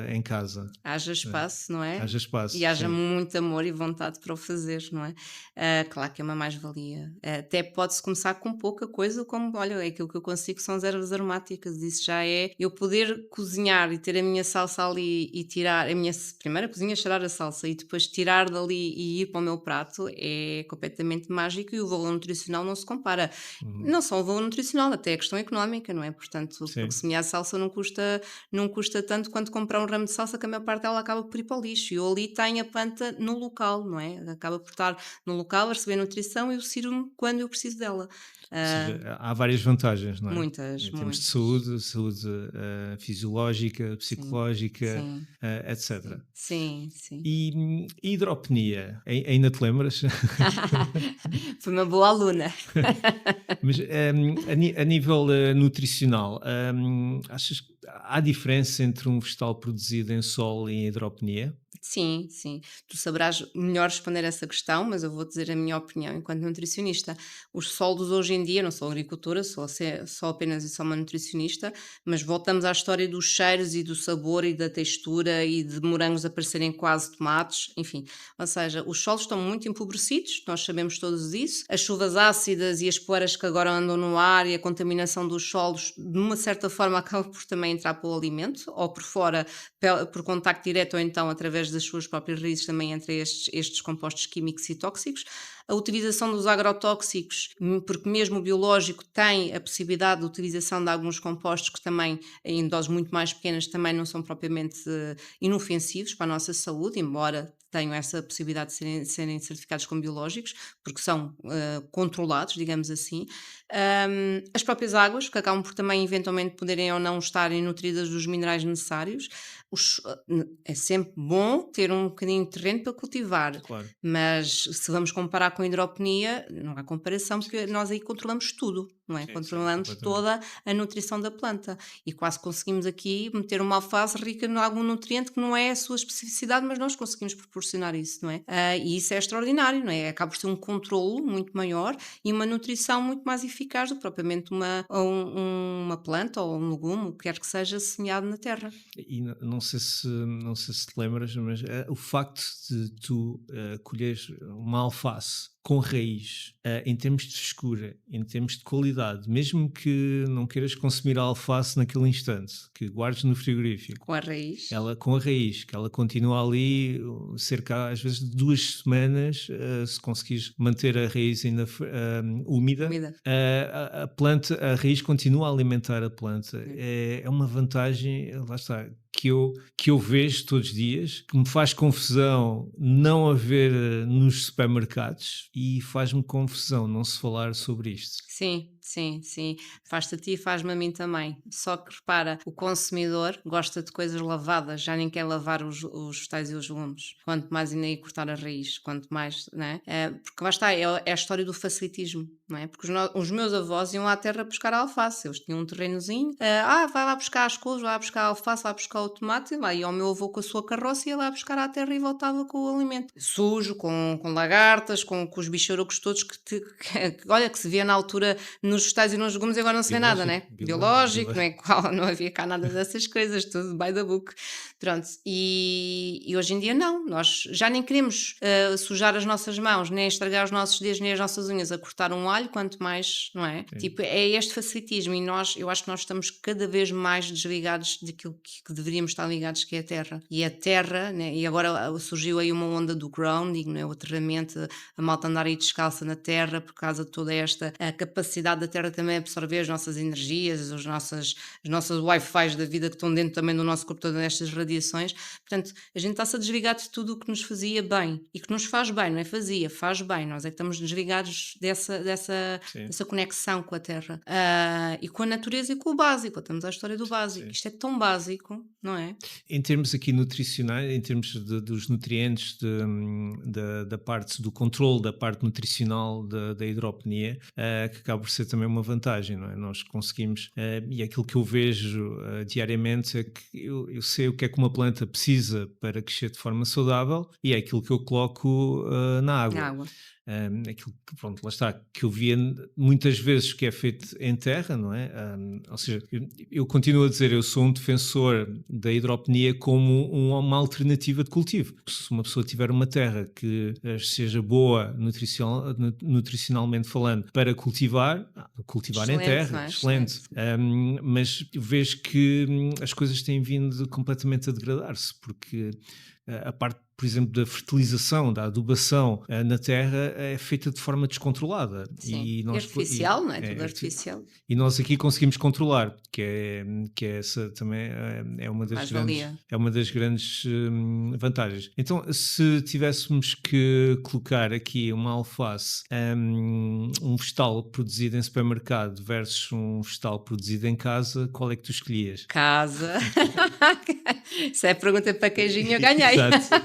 [SPEAKER 1] em casa?
[SPEAKER 2] Haja espaço, não é?
[SPEAKER 1] Haja espaço,
[SPEAKER 2] E haja
[SPEAKER 1] sim.
[SPEAKER 2] muito amor e vontade para o fazer, não é? Claro que é uma mais-valia. Até pode-se começar com pouca coisa, como, olha, é aquilo que eu consigo são as ervas aromáticas. Isso já é eu poder cozinhar e ter a minha salsa ali e tirar a minha primeira cozinha, cheirar a salsa e depois depois tirar dali e ir para o meu prato é completamente mágico e o valor nutricional não se compara.
[SPEAKER 1] Uhum.
[SPEAKER 2] Não só o valor nutricional, até a questão económica, não é? Portanto, porque
[SPEAKER 1] Sim.
[SPEAKER 2] semear salsa não custa tanto quanto comprar um ramo de salsa, que a maior parte dela acaba por ir para o lixo. E eu ali tenho a planta no local, não é? Acaba por estar no local, a receber nutrição e eu sirvo-me quando eu preciso dela.
[SPEAKER 1] Ou
[SPEAKER 2] Ah,
[SPEAKER 1] seja, há várias vantagens, não é?
[SPEAKER 2] muitas,
[SPEAKER 1] Em termos de
[SPEAKER 2] muitas.
[SPEAKER 1] saúde fisiológica,
[SPEAKER 2] Sim,
[SPEAKER 1] psicológica,
[SPEAKER 2] sim,
[SPEAKER 1] etc.
[SPEAKER 2] sim, sim, sim.
[SPEAKER 1] E hidropenia, ainda te lembras?
[SPEAKER 2] Fui uma boa aluna.
[SPEAKER 1] Mas a nível nutricional, achas que há diferença entre um vegetal produzido em solo e em hidropenia?
[SPEAKER 2] Sim, sim. Tu saberás melhor responder essa questão, mas eu vou dizer a minha opinião enquanto nutricionista. Os solos hoje em dia, não sou agricultora, sou apenas e só uma nutricionista, mas voltamos à história dos cheiros e do sabor e da textura e de morangos a parecerem quase tomates, enfim. Ou seja, os solos estão muito empobrecidos, nós sabemos todos disso. As chuvas ácidas e as poeiras que agora andam no ar e a contaminação dos solos, de uma certa forma, acaba por também entrar para o alimento, ou por fora por contacto direto ou então através das suas próprias raízes também entre estes compostos químicos e tóxicos. A utilização dos agrotóxicos, porque mesmo o biológico tem a possibilidade de utilização de alguns compostos que também, em doses muito mais pequenas, também não são propriamente inofensivos para a nossa saúde, embora tenham essa possibilidade de serem certificados como biológicos, porque são controlados, digamos assim. As próprias águas, que acabam por também eventualmente poderem ou não estarem nutridas dos minerais necessários. É sempre bom ter um bocadinho de terreno para cultivar,
[SPEAKER 1] Claro,
[SPEAKER 2] mas se vamos comparar com a hidroponia, não há comparação, porque nós aí controlamos tudo, não é?
[SPEAKER 1] sim, sim,
[SPEAKER 2] Controlamos
[SPEAKER 1] completamente.
[SPEAKER 2] toda a nutrição da planta e quase conseguimos aqui meter uma alface rica em algum nutriente que não é a sua especificidade, mas nós conseguimos proporcionar isso, não é? E isso é extraordinário, não é? Acaba por ser um controlo muito maior e uma nutrição muito mais eficaz do que propriamente uma planta ou um legume, o que quer que seja, semeado na terra.
[SPEAKER 1] E não sei se te lembras, mas o facto de tu colheres uma alface com raiz, em termos de frescura, em termos de qualidade, mesmo que não queiras consumir a alface naquele instante, que guardes no frigorífico,
[SPEAKER 2] Com a raiz.
[SPEAKER 1] ela com a raiz, que ela continua ali cerca às vezes de 2 semanas, se conseguires manter a raiz ainda úmida,
[SPEAKER 2] Comida.
[SPEAKER 1] a planta, a raiz continua a alimentar a planta.
[SPEAKER 2] É.
[SPEAKER 1] É uma vantagem, lá está, que eu vejo todos os dias, que me faz confusão não haver nos supermercados e faz-me confusão não se falar sobre isto.
[SPEAKER 2] Sim, sim, sim. Faz-te a ti e faz-me a mim também. Só que repara, o consumidor gosta de coisas lavadas, já nem quer lavar os vegetais e os legumes. Quanto mais ainda ir cortar a raiz, quanto mais, não é? Porque lá está, é a história do facilitismo, não é? Porque os meus avós iam à terra buscar a alface, eles tinham um terrenozinho, vai lá buscar as couves, vai lá buscar a alface, vai lá buscar o tomate, e lá ia o meu avô com a sua carroça, ia lá buscar à terra e voltava com o alimento. Sujo, com lagartas, com os bicharucos todos olha, que se via na altura nos vegetais e nos legumes e agora não se vê nada,
[SPEAKER 1] Biológico,
[SPEAKER 2] né?
[SPEAKER 1] biológico,
[SPEAKER 2] Biológico, não é?
[SPEAKER 1] biológico.
[SPEAKER 2] Não havia cá nada dessas coisas, tudo by the book. Pronto, e hoje em dia não, nós já nem queremos sujar as nossas mãos, nem estragar os nossos dedos, nem as nossas unhas a cortar um alho, quanto mais, não é?
[SPEAKER 1] Sim.
[SPEAKER 2] Tipo, é este facilitismo e eu acho que nós estamos cada vez mais desligados daquilo que deveríamos estar ligados, que é a terra. E a terra, né? E agora surgiu aí uma onda do grounding, né? O aterramento, a malta andar aí descalça na terra por causa de toda esta a capacidade da terra também absorver as nossas energias, as nossas Wi-Fi da vida que estão dentro também do nosso corpo, todas estas radiações. Portanto, a gente está-se a desligar de tudo o que nos fazia bem e que nos faz bem, não é fazia, faz bem. Nós é que estamos desligados
[SPEAKER 1] Sim,
[SPEAKER 2] dessa conexão com a terra e com a natureza e com o básico. Estamos à história do básico.
[SPEAKER 1] sim.
[SPEAKER 2] Isto é tão básico, não é?
[SPEAKER 1] Em termos aqui nutricionais, em termos dos nutrientes, da parte do controle da parte nutricional da hidropenia, que acaba por ser também uma vantagem, não é? Nós conseguimos, e aquilo que eu vejo diariamente é que eu sei o que é que uma planta precisa para crescer de forma saudável e é aquilo que eu coloco na
[SPEAKER 2] Na
[SPEAKER 1] água.
[SPEAKER 2] água.
[SPEAKER 1] Aquilo que, pronto, lá está, que eu via muitas vezes que é feito em terra, não é? Ou seja, eu continuo a dizer, eu sou um defensor da hidropenia como uma alternativa de cultivo. Se uma pessoa tiver uma terra que seja boa nutricionalmente falando para cultivar em
[SPEAKER 2] Excelente, não
[SPEAKER 1] terra,
[SPEAKER 2] é?
[SPEAKER 1] excelente.
[SPEAKER 2] Excelente.
[SPEAKER 1] Mas eu vejo que as coisas têm vindo completamente a degradar-se, porque a parte, por exemplo, da fertilização, da adubação na terra é feita de forma descontrolada.
[SPEAKER 2] Sim.
[SPEAKER 1] E nós,
[SPEAKER 2] Artificial, não é? Tudo artificial.
[SPEAKER 1] E nós aqui conseguimos controlar, que é essa também é uma das grandes vantagens. Então, se tivéssemos que colocar aqui uma alface, um vegetal produzido em supermercado versus um vegetal produzido em casa, qual é que tu escolhias?
[SPEAKER 2] Casa. Se é a pergunta para queijinho, eu ganhei.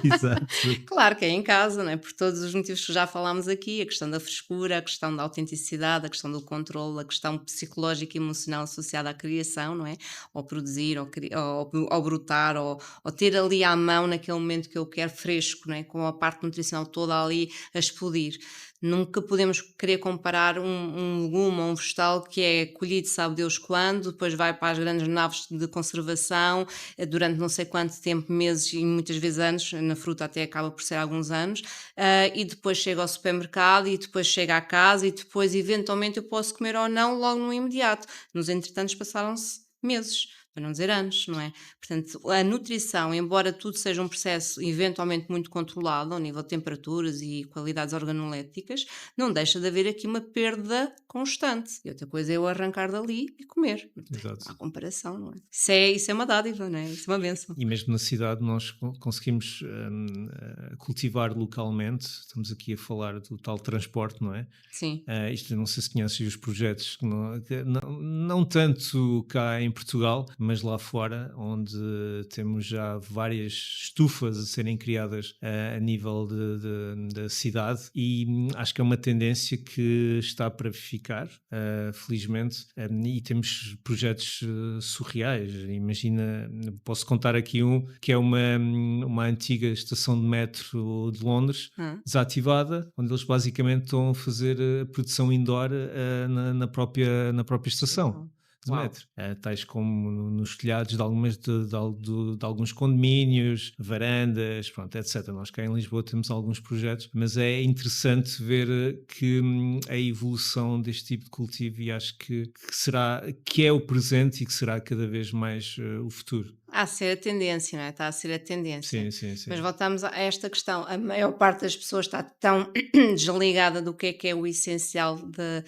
[SPEAKER 1] Exato.
[SPEAKER 2] Claro que é em casa, não é? Por todos os motivos que já falámos aqui, a questão da frescura, a questão da autenticidade, a questão do controle, a questão psicológica e emocional associada à criação, não é? Ao produzir, ao brotar, ou ter ali à mão naquele momento que eu quero fresco, não é? Com a parte nutricional toda ali a explodir. Nunca podemos querer comparar um legume ou um vegetal que é colhido sabe Deus quando, depois vai para as grandes naves de conservação durante não sei quanto tempo, meses e muitas vezes anos, na fruta até acaba por ser alguns anos, e depois chega ao supermercado e depois chega à casa e depois eventualmente eu posso comer ou não logo no imediato. Nos entretantos passaram-se meses, para não dizer anos, não é? Portanto, a nutrição, embora tudo seja um processo eventualmente muito controlado ao nível de temperaturas e qualidades organolépticas, não deixa de haver aqui uma perda constante. E outra coisa é eu arrancar dali e comer.
[SPEAKER 1] Exato.
[SPEAKER 2] Não há comparação, não é? Isso é uma dádiva, não é? Isso é uma bênção.
[SPEAKER 1] E mesmo na cidade nós conseguimos cultivar localmente. Estamos aqui a falar do tal transporte, não é?
[SPEAKER 2] Sim.
[SPEAKER 1] Isto não sei se conheces os projetos que não tanto cá em Portugal, mas lá fora, onde temos já várias estufas a serem criadas a nível da cidade, e acho que é uma tendência que está para ficar, felizmente, e temos projetos surreais. Imagina, posso contar aqui um que é uma antiga estação de metro de Londres, desativada, onde eles basicamente estão a fazer a produção indoor na própria estação de metro, tais como nos telhados de alguns condomínios, varandas, pronto, etc. Nós cá em Lisboa temos alguns projetos, mas é interessante ver que a evolução deste tipo de cultivo, e acho que é o presente e que será cada vez mais o futuro.
[SPEAKER 2] Há a ser a tendência, não é? Está a ser a tendência.
[SPEAKER 1] Sim.
[SPEAKER 2] Mas voltamos a esta questão. A maior parte das pessoas está tão desligada do que é o essencial,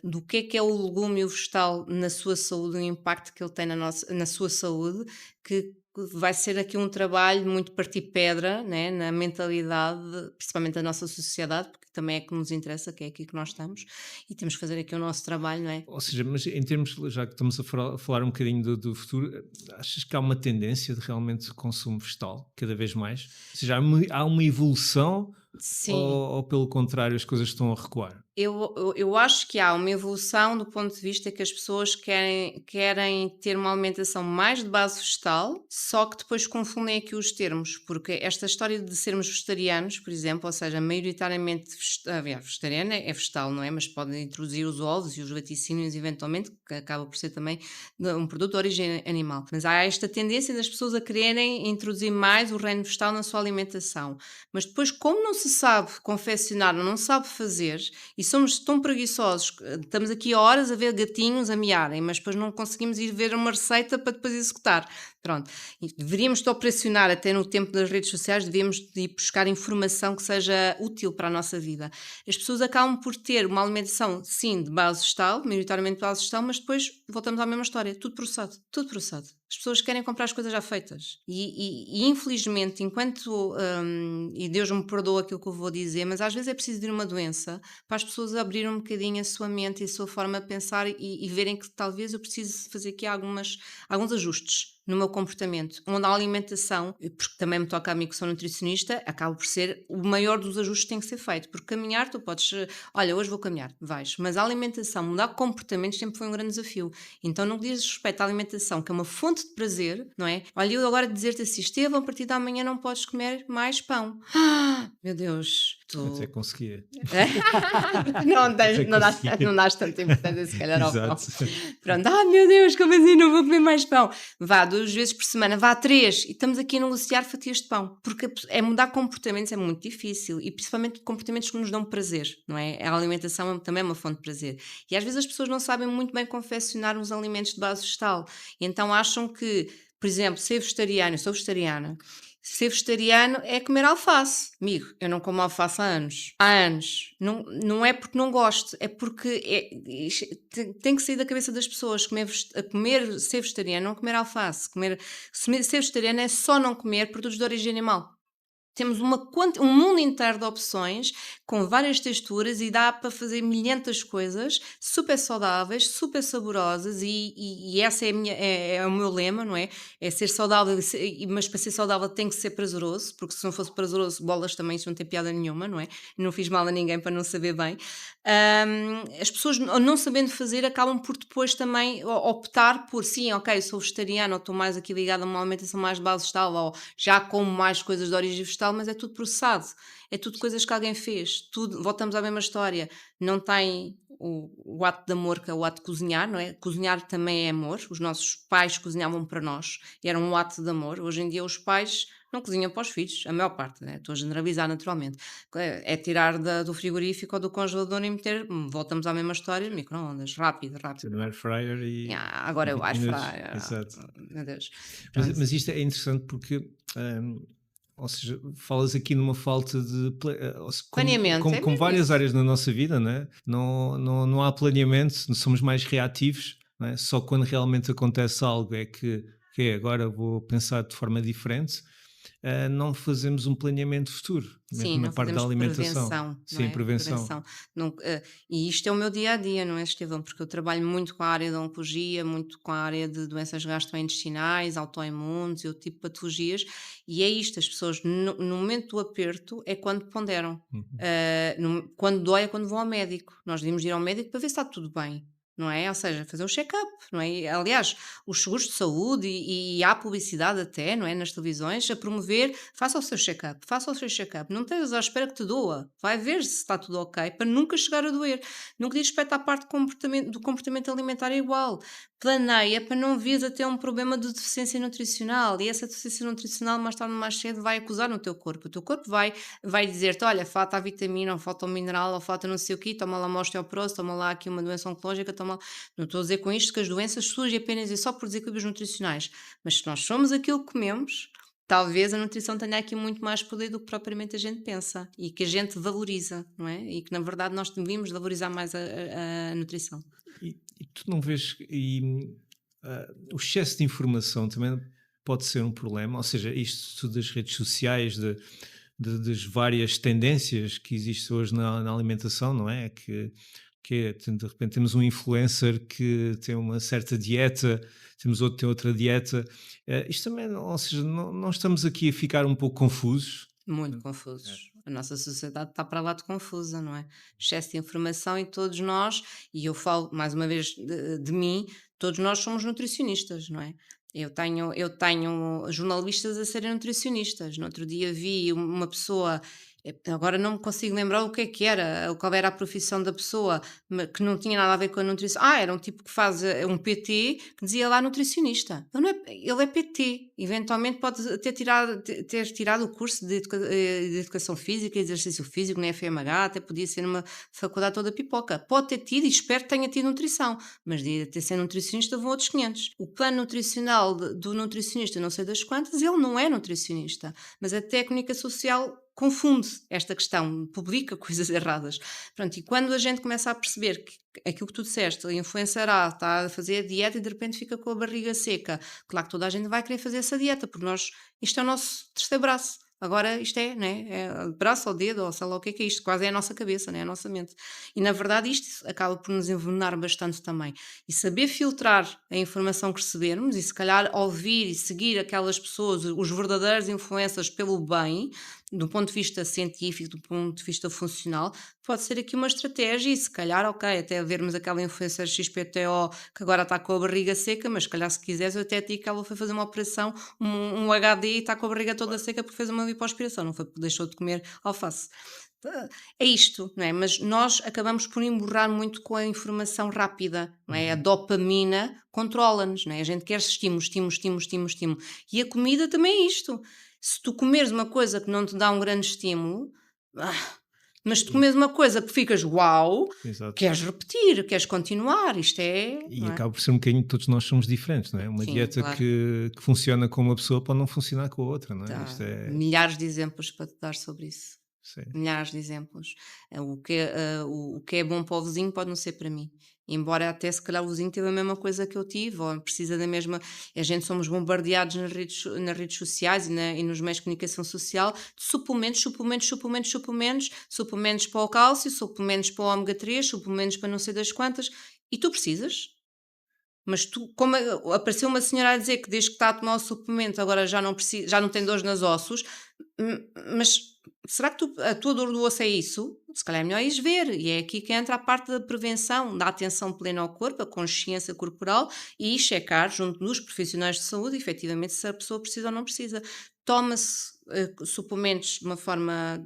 [SPEAKER 2] do que é o legume e o vegetal na sua saúde, o impacto que ele tem na sua saúde, que vai ser aqui um trabalho muito partir pedra, né, na mentalidade, principalmente da nossa sociedade, porque também é que nos interessa, que é aqui que nós estamos, e temos que fazer aqui o nosso trabalho, não é?
[SPEAKER 1] Ou seja, mas em termos, já que estamos a falar um bocadinho do futuro, achas que há uma tendência de realmente consumo vegetal, cada vez mais? Ou seja, há uma evolução?
[SPEAKER 2] Sim.
[SPEAKER 1] Ou pelo contrário as coisas estão a recuar?
[SPEAKER 2] Eu acho que há uma evolução do ponto de vista que as pessoas querem ter uma alimentação mais de base vegetal, só que depois confundem aqui os termos, porque esta história de sermos vegetarianos, por exemplo, ou seja, maioritariamente vegetariana é vegetal, não é? Mas podem introduzir os ovos e os laticínios eventualmente, que acaba por ser também um produto de origem animal. Mas há esta tendência das pessoas a quererem introduzir mais o reino vegetal na sua alimentação. Mas depois, como não se sabe confeccionar, não sabe fazer, e somos tão preguiçosos, estamos aqui horas a ver gatinhos a miarem, mas depois não conseguimos ir ver uma receita para depois executar. Pronto, e deveríamos de operacionar até no tempo das redes sociais, devíamos de ir buscar informação que seja útil para a nossa vida. As pessoas acabam por ter uma alimentação, sim, de base vegetal, maioritariamente de base vegetal, mas depois voltamos à mesma história, tudo processado, tudo processado. As pessoas querem comprar as coisas já feitas e infelizmente, e Deus me perdoa aquilo que eu vou dizer, mas às vezes é preciso vir uma doença para as pessoas abrirem um bocadinho a sua mente e a sua forma de pensar e verem que talvez eu precise fazer aqui alguns ajustes no meu comportamento, onde a alimentação, porque também me toca a mim que sou nutricionista, acaba por ser o maior dos ajustes que tem que ser feito, porque caminhar tu podes, olha, hoje vou caminhar, vais, mas a alimentação, mudar comportamentos sempre foi um grande desafio, então no que diz respeito à alimentação, que é uma fonte de prazer, não é? Olha, eu agora dizer-te assim, Estevão, a partir da manhã não podes comer mais pão. Meu Deus,
[SPEAKER 1] Até conseguia.
[SPEAKER 2] não dás tanta importância se calhar ao pão. Pronto, meu Deus, como assim não vou comer mais pão? Vá 2 vezes por semana, vá 3, e estamos aqui a negociar fatias de pão, porque mudar comportamentos é muito difícil, e principalmente comportamentos que nos dão prazer, não é? A alimentação também é uma fonte de prazer, e às vezes as pessoas não sabem muito bem confeccionar os alimentos de base vegetal, e então acham que, por exemplo, ser vegetariano, eu sou vegetariana, Ser vegetariano é comer alface. Amigo, eu não como alface há anos. Há anos. Não, não é porque não gosto, é porque tem que sair da cabeça das pessoas. Ser vegetariano, não comer alface. Ser vegetariano é só não comer produtos de origem animal. Temos um mundo inteiro de opções, com várias texturas e dá para fazer milhentas coisas, super saudáveis, super saborosas e essa é o meu lema, não é? É ser saudável, mas para ser saudável tem que ser prazeroso, porque se não fosse prazeroso, bolas também isso não tem piada nenhuma, não é? Não fiz mal a ninguém para não saber bem. As pessoas não sabendo fazer acabam por depois também optar por sim, ok, sou vegetariano ou estou mais aqui ligada a uma alimentação mais de base vegetal ou já como mais coisas de origem vegetal, mas é tudo processado, é tudo coisas que alguém fez, tudo, voltamos à mesma história, não tem o ato de amor que é o ato de cozinhar, não é? Cozinhar também é amor, os nossos pais cozinhavam para nós, e era um ato de amor, hoje em dia os pais não cozinham para os filhos, a maior parte, né? Estou a generalizar naturalmente, é tirar do frigorífico ou do congelador e meter, voltamos à mesma história, micro-ondas, rápido, rápido.
[SPEAKER 1] No air fryer e
[SPEAKER 2] Agora
[SPEAKER 1] em
[SPEAKER 2] eu
[SPEAKER 1] 20
[SPEAKER 2] air
[SPEAKER 1] minutos.
[SPEAKER 2] fryer,
[SPEAKER 1] Exato.
[SPEAKER 2] meu Deus.
[SPEAKER 1] Mas isto é interessante porque, ou seja, falas aqui numa falta de
[SPEAKER 2] Planeamento, é
[SPEAKER 1] como
[SPEAKER 2] mesmo
[SPEAKER 1] várias
[SPEAKER 2] isso.
[SPEAKER 1] áreas na nossa vida, né? Não há planeamento, somos mais reativos, né? Só quando realmente acontece algo é que agora vou pensar de forma diferente. Não fazemos um planeamento futuro,
[SPEAKER 2] Sim,
[SPEAKER 1] mesmo na
[SPEAKER 2] não
[SPEAKER 1] parte da
[SPEAKER 2] fazemos
[SPEAKER 1] alimentação.
[SPEAKER 2] prevenção, não
[SPEAKER 1] Sim,
[SPEAKER 2] é?
[SPEAKER 1] prevenção.
[SPEAKER 2] Prevenção. E isto é o meu dia a dia, não é, Estevão? Porque eu trabalho muito com a área da oncologia, muito com a área de doenças gastrointestinais, autoimunes e outro tipo de patologias, e é isto, as pessoas no momento do aperto é quando ponderam.
[SPEAKER 1] Uhum.
[SPEAKER 2] Quando dói é quando vão ao médico. Nós devemos ir ao médico para ver se está tudo bem. Não é? Ou seja, fazer um check-up, não é? Aliás, os seguros de saúde e há publicidade até, não é? Nas televisões, a promover, faça o seu check-up, faça o seu check-up. Não estejas à espera que te doa. Vai ver se está tudo ok, para nunca chegar a doer. No que diz respeito à parte do comportamento alimentar é igual. Planeia para não vires a ter um problema de deficiência nutricional e essa deficiência nutricional mais tarde ou mais cedo vai acusar no teu corpo. O teu corpo vai dizer-te, olha, falta a vitamina, ou falta o mineral, ou falta não sei o quê, toma lá uma osteoporose, toma lá aqui uma doença oncológica, toma lá... Não estou a dizer com isto que as doenças surgem apenas e só por desequilíbrios nutricionais, mas se nós somos aquilo que comemos, talvez a nutrição tenha aqui muito mais poder do que propriamente a gente pensa e que a gente valoriza, não é? E que na verdade nós devíamos valorizar mais a nutrição.
[SPEAKER 1] E tu não vês o excesso de informação também pode ser um problema, ou seja, isto tudo das redes sociais, das várias tendências que existem hoje na alimentação, não é? De repente temos um influencer que tem uma certa dieta, temos outro que tem outra dieta. Isto também, ou seja, não estamos aqui a ficar um pouco confusos.
[SPEAKER 2] Muito confusos. A nossa sociedade está para lá de confusa, não é? Excesso de informação e todos nós, e eu falo mais uma vez de mim, todos nós somos nutricionistas, não é? Eu tenho jornalistas a serem nutricionistas. No outro dia vi uma pessoa, agora não me consigo lembrar o que era, qual era a profissão da pessoa, que não tinha nada a ver com a nutrição. Era um tipo que faz um PT que dizia lá nutricionista. Ele é PT, eventualmente pode ter tirado o curso de Educação Física e Exercício Físico na FMH, até podia ser numa faculdade toda pipoca. Pode ter tido e espero que tenha tido nutrição, mas de ter sido nutricionista vão outros 500. O plano nutricional do nutricionista, não sei das quantas, ele não é nutricionista, mas a técnica social confunde esta questão, publica coisas erradas. Pronto, e quando a gente começa a perceber que aquilo que tu disseste, a influencer A está a fazer a dieta e de repente fica com a barriga seca, claro que toda a gente vai querer fazer essa dieta, porque isto é o nosso terceiro braço. Agora isto né? É braço ou dedo, ou sei lá o que é isto, quase é a nossa cabeça, né? A nossa mente. E na verdade isto acaba por nos envenenar bastante também. E saber filtrar a informação que recebemos e se calhar ouvir e seguir aquelas pessoas, os verdadeiros influencers pelo bem, do ponto de vista científico, do ponto de vista funcional, pode ser aqui uma estratégia e se calhar, ok, até vermos aquela influencer XPTO que agora está com a barriga seca, mas se calhar se quiseres eu até digo que ela foi fazer uma operação, um HD e está com a barriga toda seca porque fez uma lipoaspiração, não foi porque deixou de comer alface. É isto, não é? Mas nós acabamos por emburrar muito com a informação rápida, não é? A dopamina controla-nos, não é? A gente quer estímulo, estímulo, estímulo, estímulo, estímulo. E a comida também é isto. Se tu comeres uma coisa que não te dá um grande estímulo, Mas tu comes uma coisa que ficas uau,
[SPEAKER 1] Exato.
[SPEAKER 2] queres repetir, queres continuar, isto é...
[SPEAKER 1] E
[SPEAKER 2] não é?
[SPEAKER 1] acaba por ser um bocadinho, todos nós somos diferentes, não é? Uma
[SPEAKER 2] Sim,
[SPEAKER 1] dieta
[SPEAKER 2] claro.
[SPEAKER 1] que funciona com uma pessoa pode não funcionar com a outra, não é? Isto
[SPEAKER 2] Há
[SPEAKER 1] é.
[SPEAKER 2] milhares de exemplos para te dar sobre isso.
[SPEAKER 1] Sim,
[SPEAKER 2] Milhares de exemplos. O que é bom para o vizinho pode não ser para mim. Embora até se calhar o vizinho teve a mesma coisa que eu tive, ou precisa da mesma. A gente somos bombardeados nas redes sociais e nos meios de comunicação social de suplementos, suplementos, suplementos, suplementos, suplementos para o cálcio, suplementos para o ômega 3, suplementos para não sei das quantas, e tu precisas. Mas tu, como apareceu uma senhora a dizer que desde que está a tomar o suplemento agora já não, precisa, já não tem dores nos ossos, mas será que a tua dor do osso é isso? Se calhar é melhor ires ver, e é aqui que entra a parte da prevenção, da atenção plena ao corpo, a consciência corporal e checar junto dos profissionais de saúde, efetivamente, se a pessoa precisa ou não precisa. Toma-se suplementos de uma forma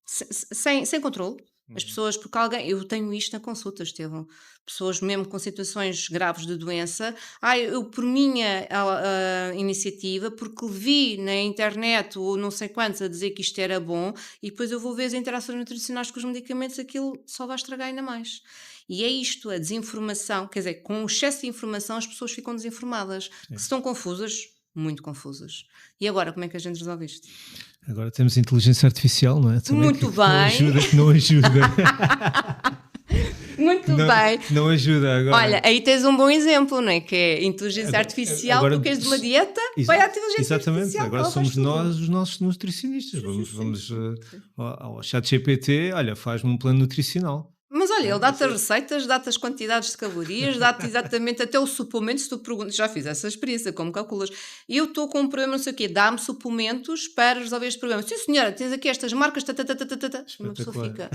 [SPEAKER 2] sem controle. As
[SPEAKER 1] Uhum.
[SPEAKER 2] pessoas, porque alguém, eu tenho isto na consulta, Estevão, pessoas mesmo com situações graves de doença, eu por minha iniciativa, porque vi na internet ou não sei quantos a dizer que isto era bom, e depois eu vou ver as interações nutricionais com os medicamentos, aquilo só vai estragar ainda mais. E é isto, a desinformação, quer dizer, com o excesso de informação as pessoas ficam desinformadas, que
[SPEAKER 1] Sim.
[SPEAKER 2] estão confusas, muito confusas. E agora, como é que a gente resolve isto?
[SPEAKER 1] Agora temos inteligência artificial, não é? Também
[SPEAKER 2] Muito
[SPEAKER 1] que não
[SPEAKER 2] bem.
[SPEAKER 1] ajuda, que não ajuda.
[SPEAKER 2] Muito
[SPEAKER 1] Não,
[SPEAKER 2] bem.
[SPEAKER 1] não ajuda
[SPEAKER 2] Olha,
[SPEAKER 1] agora.
[SPEAKER 2] aí tens um bom exemplo, não é? Que é inteligência
[SPEAKER 1] Agora,
[SPEAKER 2] artificial,
[SPEAKER 1] agora
[SPEAKER 2] tu queres de uma dieta, vai à
[SPEAKER 1] exato,
[SPEAKER 2] inteligência
[SPEAKER 1] exatamente.
[SPEAKER 2] artificial, que
[SPEAKER 1] Agora
[SPEAKER 2] ela faz
[SPEAKER 1] somos
[SPEAKER 2] tudo.
[SPEAKER 1] nós os nossos nutricionistas.
[SPEAKER 2] Sim, sim,
[SPEAKER 1] Vamos,
[SPEAKER 2] sim,
[SPEAKER 1] vamos
[SPEAKER 2] sim, sim.
[SPEAKER 1] ao chat GPT, olha, faz-me um plano nutricional.
[SPEAKER 2] Mas olha, ele
[SPEAKER 1] Né?
[SPEAKER 2] dá-te as receitas, dá-te as quantidades de calorias, dá-te exatamente até o suplemento, se tu perguntas, já fiz essa experiência, como calculas? Eu estou com um problema, não sei o quê, dá-me suplementos para resolver este problema. Sim senhora, tens aqui estas marcas, e uma pessoa
[SPEAKER 1] Espetacular.
[SPEAKER 2] fica...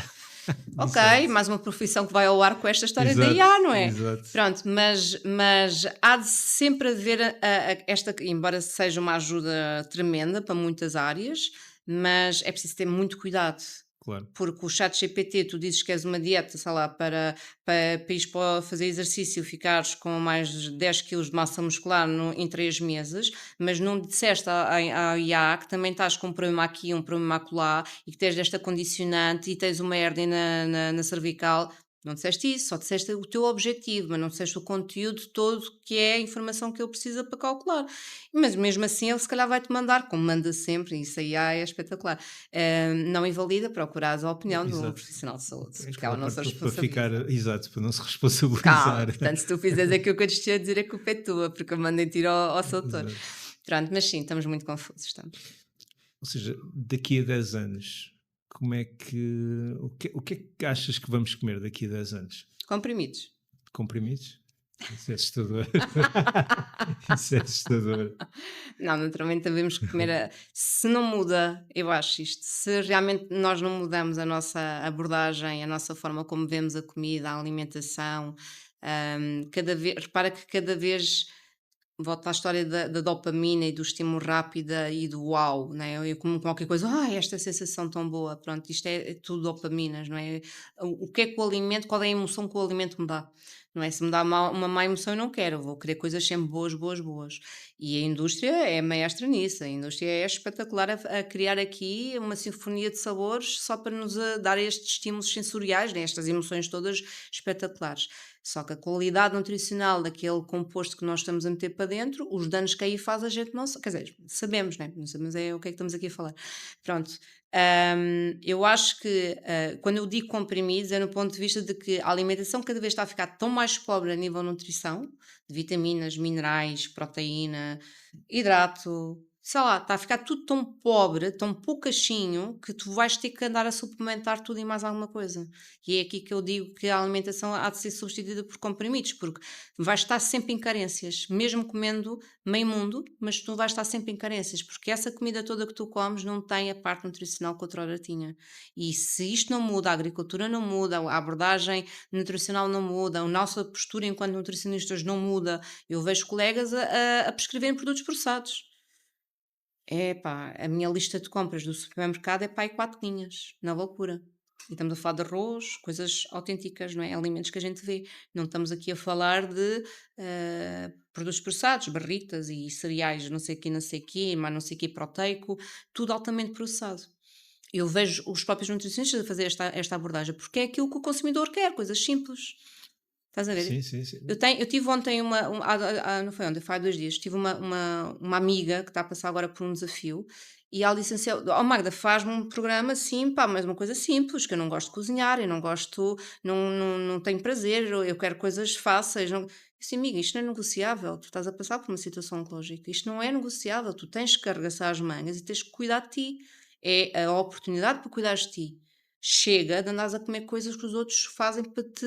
[SPEAKER 2] Ok,
[SPEAKER 1] Exato,
[SPEAKER 2] mais uma profissão que vai ao ar com esta história da
[SPEAKER 1] exato,
[SPEAKER 2] IA, não é?
[SPEAKER 1] exato.
[SPEAKER 2] Pronto, mas há de sempre haver esta, embora seja uma ajuda tremenda para muitas áreas, mas é preciso ter muito cuidado.
[SPEAKER 1] Claro.
[SPEAKER 2] Porque o chat GPT, tu dizes que és uma dieta, sei lá, para ires para fazer exercício e ficares com mais de 10 quilos de massa muscular em 3 meses, mas não disseste à IA que também estás com um problema aqui, um problema acolá, e que tens esta condicionante e tens uma hérnia na cervical. Não disseste isso, só disseste o teu objetivo, mas não disseste o conteúdo todo que é a informação que ele precisa para calcular. Mas mesmo assim ele se calhar vai-te mandar, como manda sempre, e isso aí é espetacular. Não invalida procurares a opinião de um
[SPEAKER 1] Exato.
[SPEAKER 2] profissional de saúde, porque ela
[SPEAKER 1] Aquela
[SPEAKER 2] não se
[SPEAKER 1] parte para ficar,
[SPEAKER 2] responsabiliza.
[SPEAKER 1] exato, para não se
[SPEAKER 2] Calma,
[SPEAKER 1] responsabilizar.
[SPEAKER 2] portanto, se tu fizeres aquilo que eu te estou a dizer, a culpa é tua, porque eu mandei tiro ao seu autor.
[SPEAKER 1] Exato.
[SPEAKER 2] Pronto, mas sim, estamos muito confusos, estamos.
[SPEAKER 1] Ou seja, daqui a 10 anos, como é que. O que é que achas que vamos comer daqui a 10 anos?
[SPEAKER 2] Comprimidos.
[SPEAKER 1] Comprimidos? Isso é assustador. Isso é assustador.
[SPEAKER 2] Não, naturalmente devemos comer. Se não muda, eu acho isto, se realmente nós não mudamos a nossa abordagem, a nossa forma como vemos a comida, a alimentação, cada vez, repara que cada vez volta à história da dopamina e do estímulo rápido e do uau, né? Eu como qualquer coisa, esta sensação tão boa, pronto, isto é tudo dopaminas, não é? O que é que o alimento, qual é a emoção que o alimento me dá? Não é? Se me dá uma má emoção, eu não quero, eu vou querer coisas sempre boas, boas, boas. E a indústria é maestra nisso, a indústria é espetacular a criar aqui uma sinfonia de sabores só para nos dar estes estímulos sensoriais, né? Estas emoções todas espetaculares. Só que a qualidade nutricional daquele composto que nós estamos a meter para dentro, os danos que aí faz a gente não sabe. Quer dizer, sabemos, né? Não sabemos é o que é que estamos aqui a falar. Pronto. Eu acho que quando eu digo comprimidos é no ponto de vista de que a alimentação cada vez está a ficar tão mais pobre a nível de nutrição, de vitaminas, minerais, proteína, hidrato, sei lá, está a ficar tudo tão pobre, tão poucachinho, que tu vais ter que andar a suplementar tudo e mais alguma coisa. E é aqui que eu digo que a alimentação há de ser substituída por comprimidos, porque vais estar sempre em carências, mesmo comendo meio mundo, mas tu vais estar sempre em carências, porque essa comida toda que tu comes não tem a parte nutricional que outrora tinha. E se isto não muda, a agricultura não muda, a abordagem nutricional não muda, a nossa postura enquanto nutricionistas não muda, eu vejo colegas a prescreverem produtos processados. Epá, a minha lista de compras do supermercado é para aí 4 linhas, na loucura. E estamos a falar de arroz, coisas autênticas, não é? Alimentos que a gente vê. Não estamos aqui a falar de produtos processados, barritas e cereais, não sei o quê, mas não sei o quê, proteico, tudo altamente processado. Eu vejo os próprios nutricionistas a fazer esta abordagem, porque é aquilo que o consumidor quer, coisas simples. Estás a ver?
[SPEAKER 1] Sim, sim, sim.
[SPEAKER 2] Eu tive ontem não foi ontem, foi há 2 dias, tive uma amiga que está a passar agora por um desafio e ela disse assim: "Ó Magda, faz-me um programa assim, pá, mas uma coisa simples, que eu não gosto de cozinhar, eu não gosto, não tenho prazer, eu quero coisas fáceis". Não... Eu disse: "Amiga, isto não é negociável, tu estás a passar por uma situação oncológica, isto não é negociável, tu tens que arregaçar as mangas e tens que cuidar de ti. É a oportunidade para cuidares de ti. Chega de andares a comer coisas que os outros fazem para te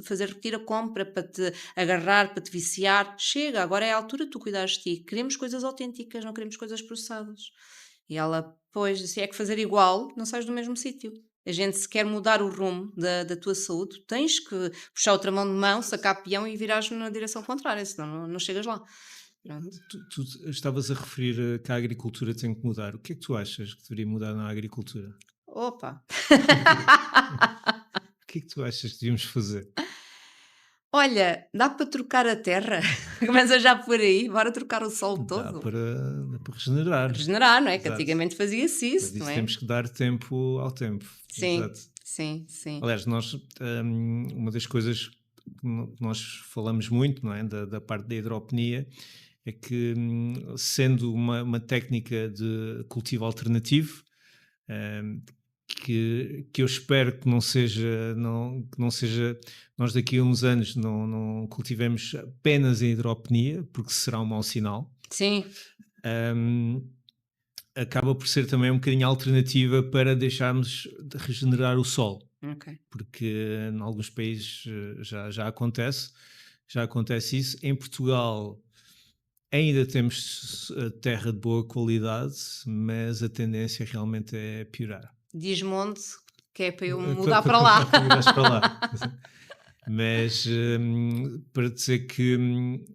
[SPEAKER 2] fazer repetir a compra, para te agarrar, para te viciar. Chega, agora é a altura de tu cuidares de ti. Queremos coisas autênticas, não queremos coisas processadas". E ela, pois, se é que fazer igual, não sais do mesmo sítio. A gente, se quer mudar o rumo da tua saúde, tu tens que puxar outra mão de mão, sacar peão e virares na direção contrária, senão não chegas lá. Pronto.
[SPEAKER 1] Tu estavas a referir que a agricultura tem que mudar. O que é que tu achas que deveria mudar na agricultura?
[SPEAKER 2] Opa!
[SPEAKER 1] O que é que tu achas que devíamos fazer?
[SPEAKER 2] Olha, dá para trocar a terra? Começa já por aí, bora trocar o solo todo.
[SPEAKER 1] Dá para regenerar.
[SPEAKER 2] Regenerar, não é? Que
[SPEAKER 1] Exato.
[SPEAKER 2] antigamente fazia-se
[SPEAKER 1] Mas
[SPEAKER 2] isso, não
[SPEAKER 1] isso
[SPEAKER 2] é?
[SPEAKER 1] temos que dar tempo ao tempo.
[SPEAKER 2] Sim,
[SPEAKER 1] Exato.
[SPEAKER 2] sim, sim.
[SPEAKER 1] Aliás, uma das coisas que nós falamos muito, não é? Da parte da hidroponia, é que, sendo uma técnica de cultivo alternativo, hum, que eu espero que não seja, nós daqui a uns anos não cultivemos apenas a hidroponia, porque será um mau sinal.
[SPEAKER 2] Sim,
[SPEAKER 1] hum, Acaba por ser também um bocadinho alternativa para deixarmos de regenerar o solo,
[SPEAKER 2] ok.
[SPEAKER 1] porque em alguns países já acontece isso. Em Portugal ainda temos terra de boa qualidade, mas a tendência realmente é piorar.
[SPEAKER 2] Diz-me onde, que é para eu mudar para lá.
[SPEAKER 1] Para mudares para lá. Mas para dizer que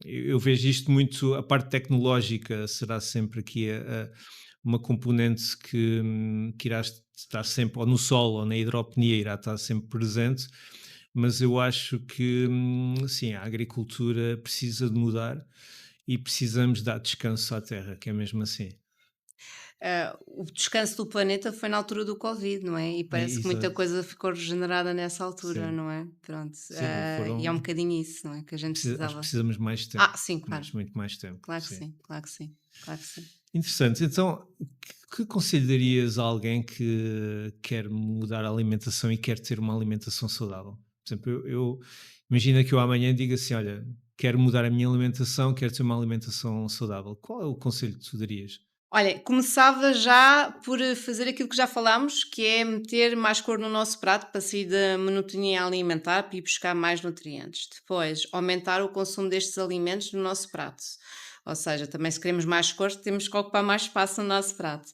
[SPEAKER 1] eu vejo isto muito, a parte tecnológica será sempre aqui uma componente que irá estar sempre, ou no solo ou na hidroponia, irá estar sempre presente, mas eu acho que sim, a agricultura precisa de mudar e precisamos dar descanso à terra, que é mesmo assim.
[SPEAKER 2] O descanso do planeta foi na altura do Covid, não é? E parece que muita
[SPEAKER 1] Exato.
[SPEAKER 2] coisa ficou regenerada nessa altura,
[SPEAKER 1] Sim,
[SPEAKER 2] não é? Pronto.
[SPEAKER 1] sim,
[SPEAKER 2] E é um bocadinho isso, não é? Que a gente
[SPEAKER 1] acho que
[SPEAKER 2] precisava.
[SPEAKER 1] precisamos mais tempo,
[SPEAKER 2] Ah, sim, claro.
[SPEAKER 1] mas muito mais tempo,
[SPEAKER 2] Claro que
[SPEAKER 1] sim.
[SPEAKER 2] sim, claro que sim, claro que sim.
[SPEAKER 1] Interessante. Então, que conselho darias a alguém que quer mudar a alimentação e quer ter uma alimentação saudável? Por exemplo, imagina que eu amanhã diga assim: olha, quero mudar a minha alimentação, quero ter uma alimentação saudável. Qual é o conselho que tu darias?
[SPEAKER 2] Olha, começava já por fazer aquilo que já falámos, que é meter mais cor no nosso prato para sair da monotonia alimentar para ir buscar mais nutrientes. Depois, aumentar o consumo destes alimentos no nosso prato. Ou seja, também se queremos mais cor, temos que ocupar mais espaço no nosso prato.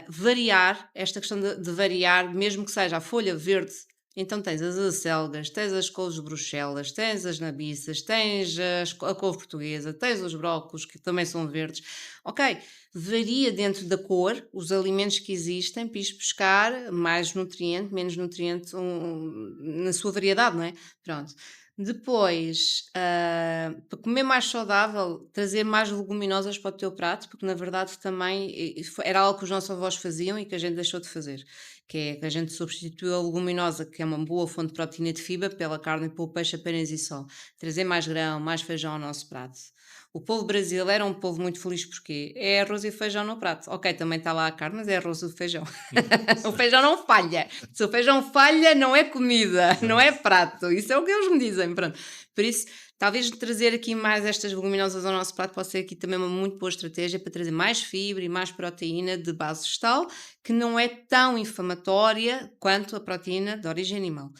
[SPEAKER 2] Variar, esta questão de variar, mesmo que seja a folha verde, então tens as acelgas, tens as couves de Bruxelas, tens as nabiças, tens a couve portuguesa, tens os brócolos, que também são verdes. Ok, varia dentro da cor os alimentos que existem para ir buscar mais nutriente, menos nutriente na sua variedade, não é? Pronto. Depois, para comer mais saudável, trazer mais leguminosas para o teu prato, porque na verdade também era algo que os nossos avós faziam e que a gente deixou de fazer, que é que a gente substituiu a leguminosa, que é uma boa fonte de proteína e de fibra, pela carne e pelo peixe apenas e só. Trazer mais grão, mais feijão ao nosso prato. O povo brasileiro era um povo muito feliz porque é arroz e feijão no prato. Ok, também está lá a carne, mas é arroz e feijão. O feijão não falha. Se o feijão falha, não é comida, não é prato. Isso é o que eles me dizem. Pronto. Por isso, talvez trazer aqui mais estas leguminosas ao nosso prato pode ser aqui também uma muito boa estratégia para trazer mais fibra e mais proteína de base vegetal, que não é tão inflamatória quanto a proteína de origem animal.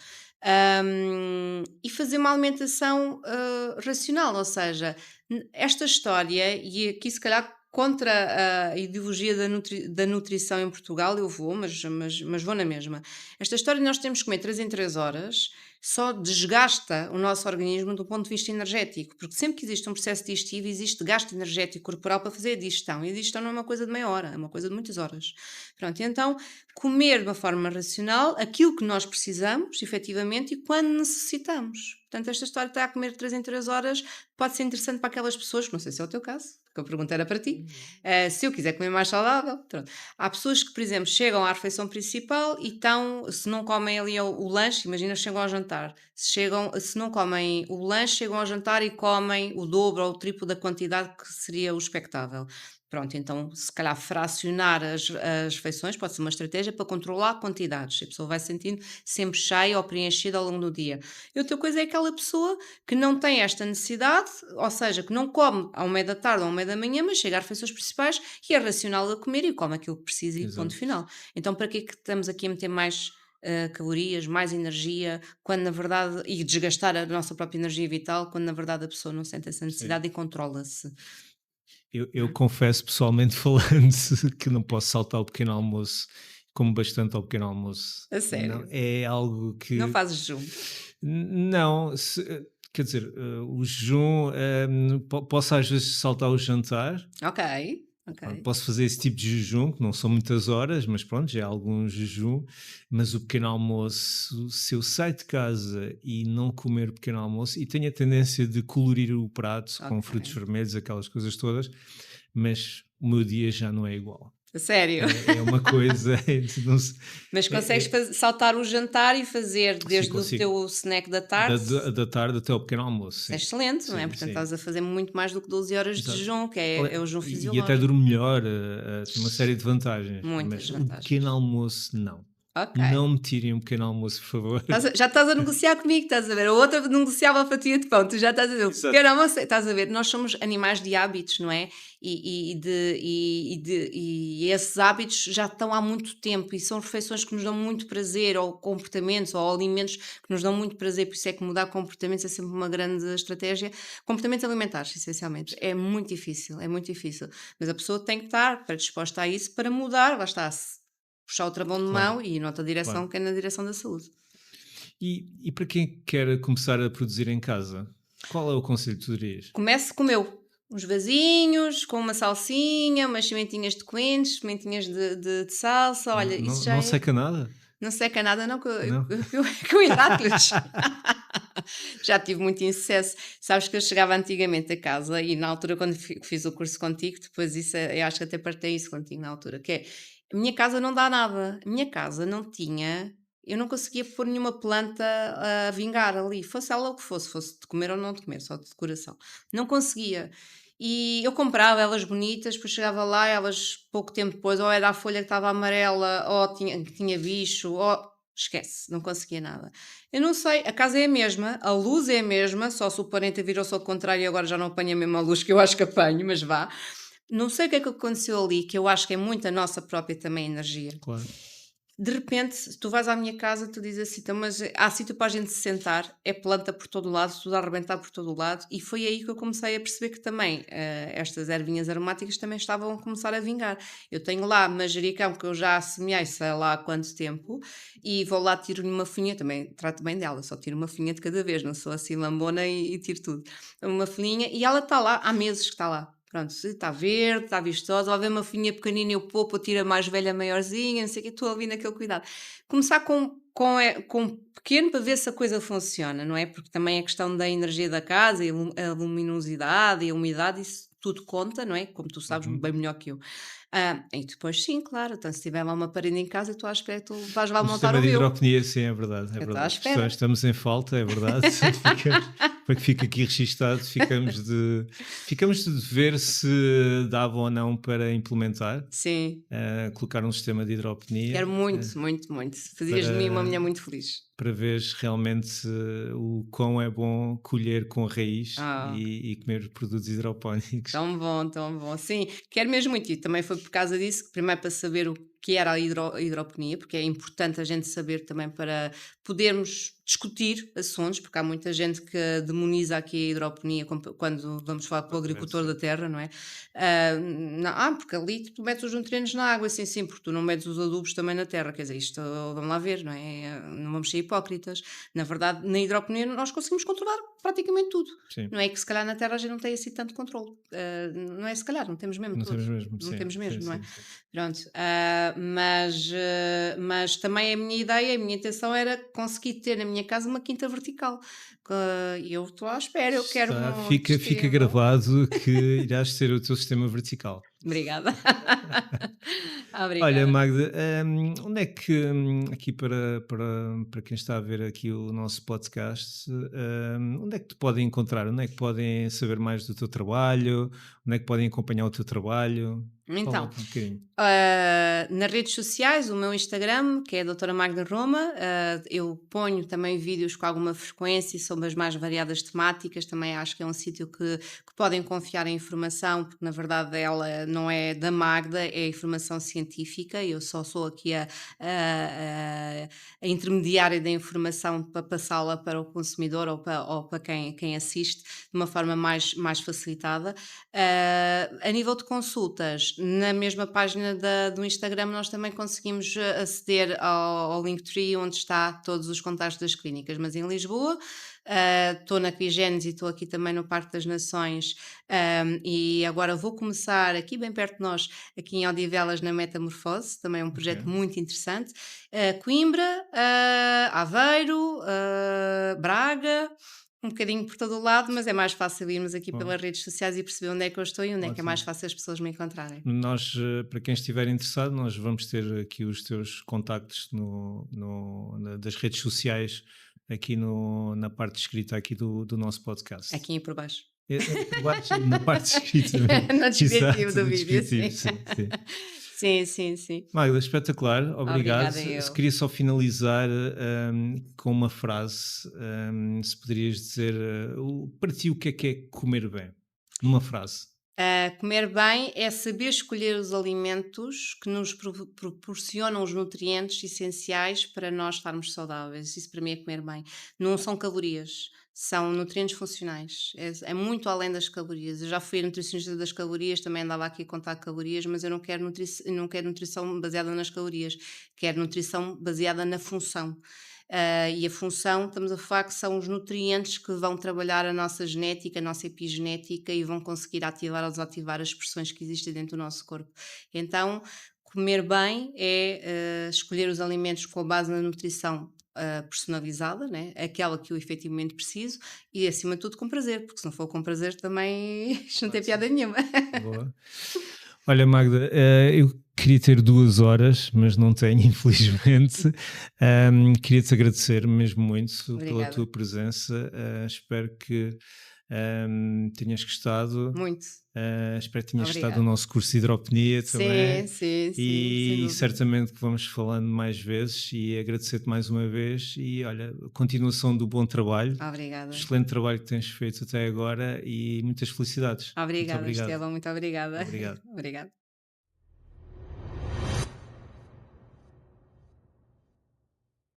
[SPEAKER 2] E fazer uma alimentação racional, ou seja, esta história, e aqui se calhar contra a ideologia da nutrição em Portugal, eu vou, mas vou na mesma. Esta história de nós temos que comer 3 em 3 horas só desgasta o nosso organismo do ponto de vista energético, porque sempre que existe um processo digestivo, existe gasto energético corporal para fazer a digestão, e a digestão não é uma coisa de meia hora, é uma coisa de muitas horas. Pronto, então comer de uma forma racional aquilo que nós precisamos, efetivamente, e quando necessitamos. Portanto, esta história de estar a comer de 3 em 3 horas pode ser interessante para aquelas pessoas, que não sei se é o teu caso, porque a pergunta era para ti. Se eu quiser comer mais saudável, pronto. Há pessoas que, por exemplo, chegam à refeição principal e estão, se não comem ali o lanche, imagina, chegam ao jantar. Se não comem o lanche, chegam ao jantar e comem o dobro ou o triplo da quantidade que seria o expectável. Pronto, então se calhar fracionar as refeições pode ser uma estratégia para controlar quantidades. A pessoa vai se sentindo sempre cheia ou preenchida ao longo do dia. E outra coisa é aquela pessoa que não tem esta necessidade, ou seja, que não come ao meio da tarde ou ao meio da manhã, mas chega às refeições principais e é racional a comer e come aquilo que precisa e ponto
[SPEAKER 1] Exato.
[SPEAKER 2] final. Então para que é que estamos aqui a meter mais calorias, mais energia, quando na verdade, e desgastar a nossa própria energia vital, quando na verdade a pessoa não sente essa
[SPEAKER 1] Sim.
[SPEAKER 2] necessidade e controla-se.
[SPEAKER 1] Eu confesso pessoalmente falando que não posso saltar o pequeno almoço, como bastante ao pequeno almoço.
[SPEAKER 2] A
[SPEAKER 1] Não,
[SPEAKER 2] sério?
[SPEAKER 1] é algo que
[SPEAKER 2] Não fazes jejum?
[SPEAKER 1] não, quer dizer, o jejum, posso às vezes saltar o jantar.
[SPEAKER 2] Ok,
[SPEAKER 1] Pronto,
[SPEAKER 2] ok.
[SPEAKER 1] posso fazer esse tipo de jejum, que não são muitas horas, mas pronto, já é algum jejum. Mas o pequeno almoço, se eu saio de casa e não comer o pequeno almoço, e tenho a tendência de colorir o prato com frutos
[SPEAKER 2] Ok.
[SPEAKER 1] vermelhos, aquelas coisas todas, mas o meu dia já não é igual.
[SPEAKER 2] A sério?
[SPEAKER 1] É uma coisa, não se-
[SPEAKER 2] Mas consegues
[SPEAKER 1] é-
[SPEAKER 2] saltar o jantar e fazer
[SPEAKER 1] sim,
[SPEAKER 2] desde o
[SPEAKER 1] consigo.
[SPEAKER 2] teu snack da
[SPEAKER 1] Da,
[SPEAKER 2] tarde?
[SPEAKER 1] da, da tarde até ao pequeno almoço,
[SPEAKER 2] Isso é
[SPEAKER 1] sim.
[SPEAKER 2] excelente, não é?
[SPEAKER 1] Sim,
[SPEAKER 2] Portanto,
[SPEAKER 1] sim.
[SPEAKER 2] estás a fazer muito mais do que 12 horas de
[SPEAKER 1] Exato.
[SPEAKER 2] jejum, que é o jejum
[SPEAKER 1] E até
[SPEAKER 2] fisiológico.
[SPEAKER 1] durmo melhor, tem uma série de vantagens,
[SPEAKER 2] Muitas
[SPEAKER 1] mas o pequeno
[SPEAKER 2] vantagens.
[SPEAKER 1] almoço não.
[SPEAKER 2] Ok.
[SPEAKER 1] Não me tirem um pequeno almoço, por favor.
[SPEAKER 2] Já estás a negociar comigo, estás a ver? A outra negociava a fatia de pão, tu já estás a ver. O
[SPEAKER 1] Exato.
[SPEAKER 2] pequeno almoço, estás a ver? Nós somos animais de hábitos, não é? E esses hábitos já estão há muito tempo e são refeições que nos dão muito prazer, ou comportamentos, ou alimentos que nos dão muito prazer, por isso é que mudar comportamentos é sempre uma grande estratégia. Comportamentos alimentares, essencialmente. É muito difícil, é muito difícil. Mas a pessoa tem que estar predisposta a isso para mudar, lá está, puxar o travão de
[SPEAKER 1] Claro,
[SPEAKER 2] mão e ir noutra direção,
[SPEAKER 1] claro.
[SPEAKER 2] que é na direção da saúde.
[SPEAKER 1] E para quem quer começar a produzir em casa, qual é o conselho que tu dirias?
[SPEAKER 2] Comece com o meu. Uns vasinhos, com uma salsinha, umas sementinhas de coentros, sementinhas de salsa. Olha,
[SPEAKER 1] Não,
[SPEAKER 2] isso
[SPEAKER 1] não,
[SPEAKER 2] já
[SPEAKER 1] não
[SPEAKER 2] é.
[SPEAKER 1] seca nada?
[SPEAKER 2] Não seca nada, não,
[SPEAKER 1] Não?
[SPEAKER 2] que eu hidrato-lhes. Já tive muito insucesso. Sabes que eu chegava antigamente a casa e na altura, quando fiz o curso contigo, depois isso, eu acho que até partei isso contigo na altura, que é, a minha casa não dá nada. A minha casa não tinha, eu não conseguia pôr nenhuma planta a vingar ali, fosse ela o que fosse de comer ou não de comer, só de decoração. Não conseguia. E eu comprava elas bonitas, depois chegava lá, elas pouco tempo depois, ou era a folha que estava amarela, ou tinha bicho, ou esquece, não conseguia nada. Eu não sei, a casa é a mesma, a luz é a mesma, só se o planeta virou-se ao contrário e agora já não apanha a mesma luz que eu acho que apanho, mas vá. Não sei o que é que aconteceu ali, que eu acho que é muito a nossa própria também energia.
[SPEAKER 1] Claro.
[SPEAKER 2] De repente, se tu vais à minha casa, tu dizes assim, então, mas há sítio para a gente se sentar, é planta por todo o lado, tudo a arrebentar por todo o lado, e foi aí que eu comecei a perceber que também estas ervinhas aromáticas também estavam a começar a vingar. Eu tenho lá manjericão que eu já semeei, sei lá há quanto tempo, e vou lá, tiro-lhe uma folhinha, também trato bem dela, só tiro uma folhinha de cada vez, não sou assim lambona e tiro tudo. Uma folhinha, e ela está lá, há meses que está lá. Pronto, está verde, está vistosa, ou vê uma folhinha pequenina, eu poupo, eu tiro a mais velha, a maiorzinha, não sei o que, estou ali naquele cuidado. Começar com pequeno para ver se a coisa funciona, não é? Porque também a questão da energia da casa, e a luminosidade e a umidade, isso tudo conta, não é? Como tu sabes
[SPEAKER 1] Uhum.
[SPEAKER 2] bem melhor que eu. E depois sim, claro, então se tiver lá uma parede em casa, eu estou à espera que tu vais lá
[SPEAKER 1] O
[SPEAKER 2] montar
[SPEAKER 1] sistema
[SPEAKER 2] o
[SPEAKER 1] de
[SPEAKER 2] meu.
[SPEAKER 1] hidroponia, sim, é verdade, é
[SPEAKER 2] Eu estou à
[SPEAKER 1] verdade.
[SPEAKER 2] espera.
[SPEAKER 1] Estamos em falta, é verdade. Para que fique aqui registado, ficamos de ver se dava ou não para implementar,
[SPEAKER 2] Sim,
[SPEAKER 1] colocar um sistema de hidroponia,
[SPEAKER 2] quero muito, muito, muito. Fazias de mim uma mulher
[SPEAKER 1] para,
[SPEAKER 2] muito feliz.
[SPEAKER 1] para ver realmente o quão é bom colher com raiz
[SPEAKER 2] Ah.
[SPEAKER 1] e comer produtos hidropónicos.
[SPEAKER 2] Tão bom, tão bom. Sim, quero mesmo muito. E também foi por causa disso que, primeiro, para saber que era a hidroponia, porque é importante a gente saber também para podermos discutir assuntos, porque há muita gente que demoniza aqui a hidroponia quando vamos falar com o agricultor da terra, não é? Porque ali tu metes os nutrientes na água, assim, sim, porque tu não metes os adubos também na terra, quer dizer, isto vamos lá ver, não é? Não vamos ser hipócritas. Na verdade, na hidroponia nós conseguimos controlar praticamente tudo.
[SPEAKER 1] Sim.
[SPEAKER 2] Não é que se calhar na terra a gente não tem assim tanto controle. Não é se calhar, não temos mesmo todos. Não temos mesmo, não é?
[SPEAKER 1] Sim.
[SPEAKER 2] Pronto. Mas também a minha ideia, a minha intenção era conseguir ter na minha casa uma quinta vertical. Eu estou à espera, eu quero
[SPEAKER 1] fica gravado que irás ter o teu sistema vertical.
[SPEAKER 2] Obrigada.
[SPEAKER 1] Olha, Magda, onde é que, aqui para quem está a ver aqui o nosso podcast, onde é que te podem encontrar? Onde é que podem saber mais do teu trabalho? Onde é que podem acompanhar o teu trabalho?
[SPEAKER 2] Então,
[SPEAKER 1] um bocadinho.
[SPEAKER 2] nas redes sociais, o meu Instagram, que é a Doutora Magda Roma, eu ponho também vídeos com alguma frequência sobre as mais variadas temáticas, também acho que é um sítio que podem confiar em informação, porque na verdade ela não é da Magda, é informação científica, eu só sou aqui a intermediária da informação para passá-la para o consumidor ou para quem assiste de uma forma mais facilitada. A nível de consultas, na mesma página do Instagram nós também conseguimos aceder ao Linktree, onde está todos os contactos das clínicas, mas em Lisboa estou na Quigénesis e estou aqui também no Parque das Nações, e agora vou começar aqui bem perto de nós, aqui em Odivelas, na Metamorfose, também é um projeto muito interessante. Coimbra, Aveiro, Braga, um bocadinho por todo o lado, mas é mais fácil irmos aqui pelas redes sociais e perceber onde é que eu estou e onde é que é mais fácil as pessoas me encontrarem.
[SPEAKER 1] Nós, para quem estiver interessado, nós vamos ter aqui os teus contactos das redes sociais, aqui na parte escrita aqui do nosso podcast.
[SPEAKER 2] Aqui e por baixo.
[SPEAKER 1] Por baixo, na parte escrita.
[SPEAKER 2] No descritivo do vídeo, sim. Sim.
[SPEAKER 1] Magda, espetacular, obrigado.
[SPEAKER 2] Obrigada, eu.
[SPEAKER 1] Se queria só finalizar com uma frase, se poderias dizer para ti o que é comer bem, numa frase.
[SPEAKER 2] Comer bem é saber escolher os alimentos que nos proporcionam os nutrientes essenciais para nós estarmos saudáveis. Isso para mim é comer bem. Não são calorias, são nutrientes funcionais. É muito além das calorias. Eu já fui a nutricionista das calorias, também andava aqui a contar calorias, mas eu não quero nutrição baseada nas calorias. Quero nutrição baseada na função. E a função, estamos a falar que são os nutrientes que vão trabalhar a nossa genética, a nossa epigenética e vão conseguir ativar ou desativar as expressões que existem dentro do nosso corpo. Então, comer bem é escolher os alimentos com base na nutrição personalizada, né? Aquela que eu efetivamente preciso e acima de tudo com prazer, porque se não for com prazer também não tem piada nenhuma. Boa.
[SPEAKER 1] Olha, Magda, eu queria ter 2 horas, mas não tenho, infelizmente. Queria-te agradecer mesmo muito pela tua presença. Espero que tenhas gostado.
[SPEAKER 2] Muito.
[SPEAKER 1] Espero que tenhas gostado do nosso curso de hidroponia também.
[SPEAKER 2] Sim.
[SPEAKER 1] E certamente que vamos falando mais vezes e agradecer-te mais uma vez e olha, continuação do bom trabalho.
[SPEAKER 2] Obrigada.
[SPEAKER 1] Excelente trabalho que tens feito até agora e muitas felicidades.
[SPEAKER 2] Obrigada, Estela, muito obrigada.
[SPEAKER 1] Obrigado.
[SPEAKER 2] Obrigada.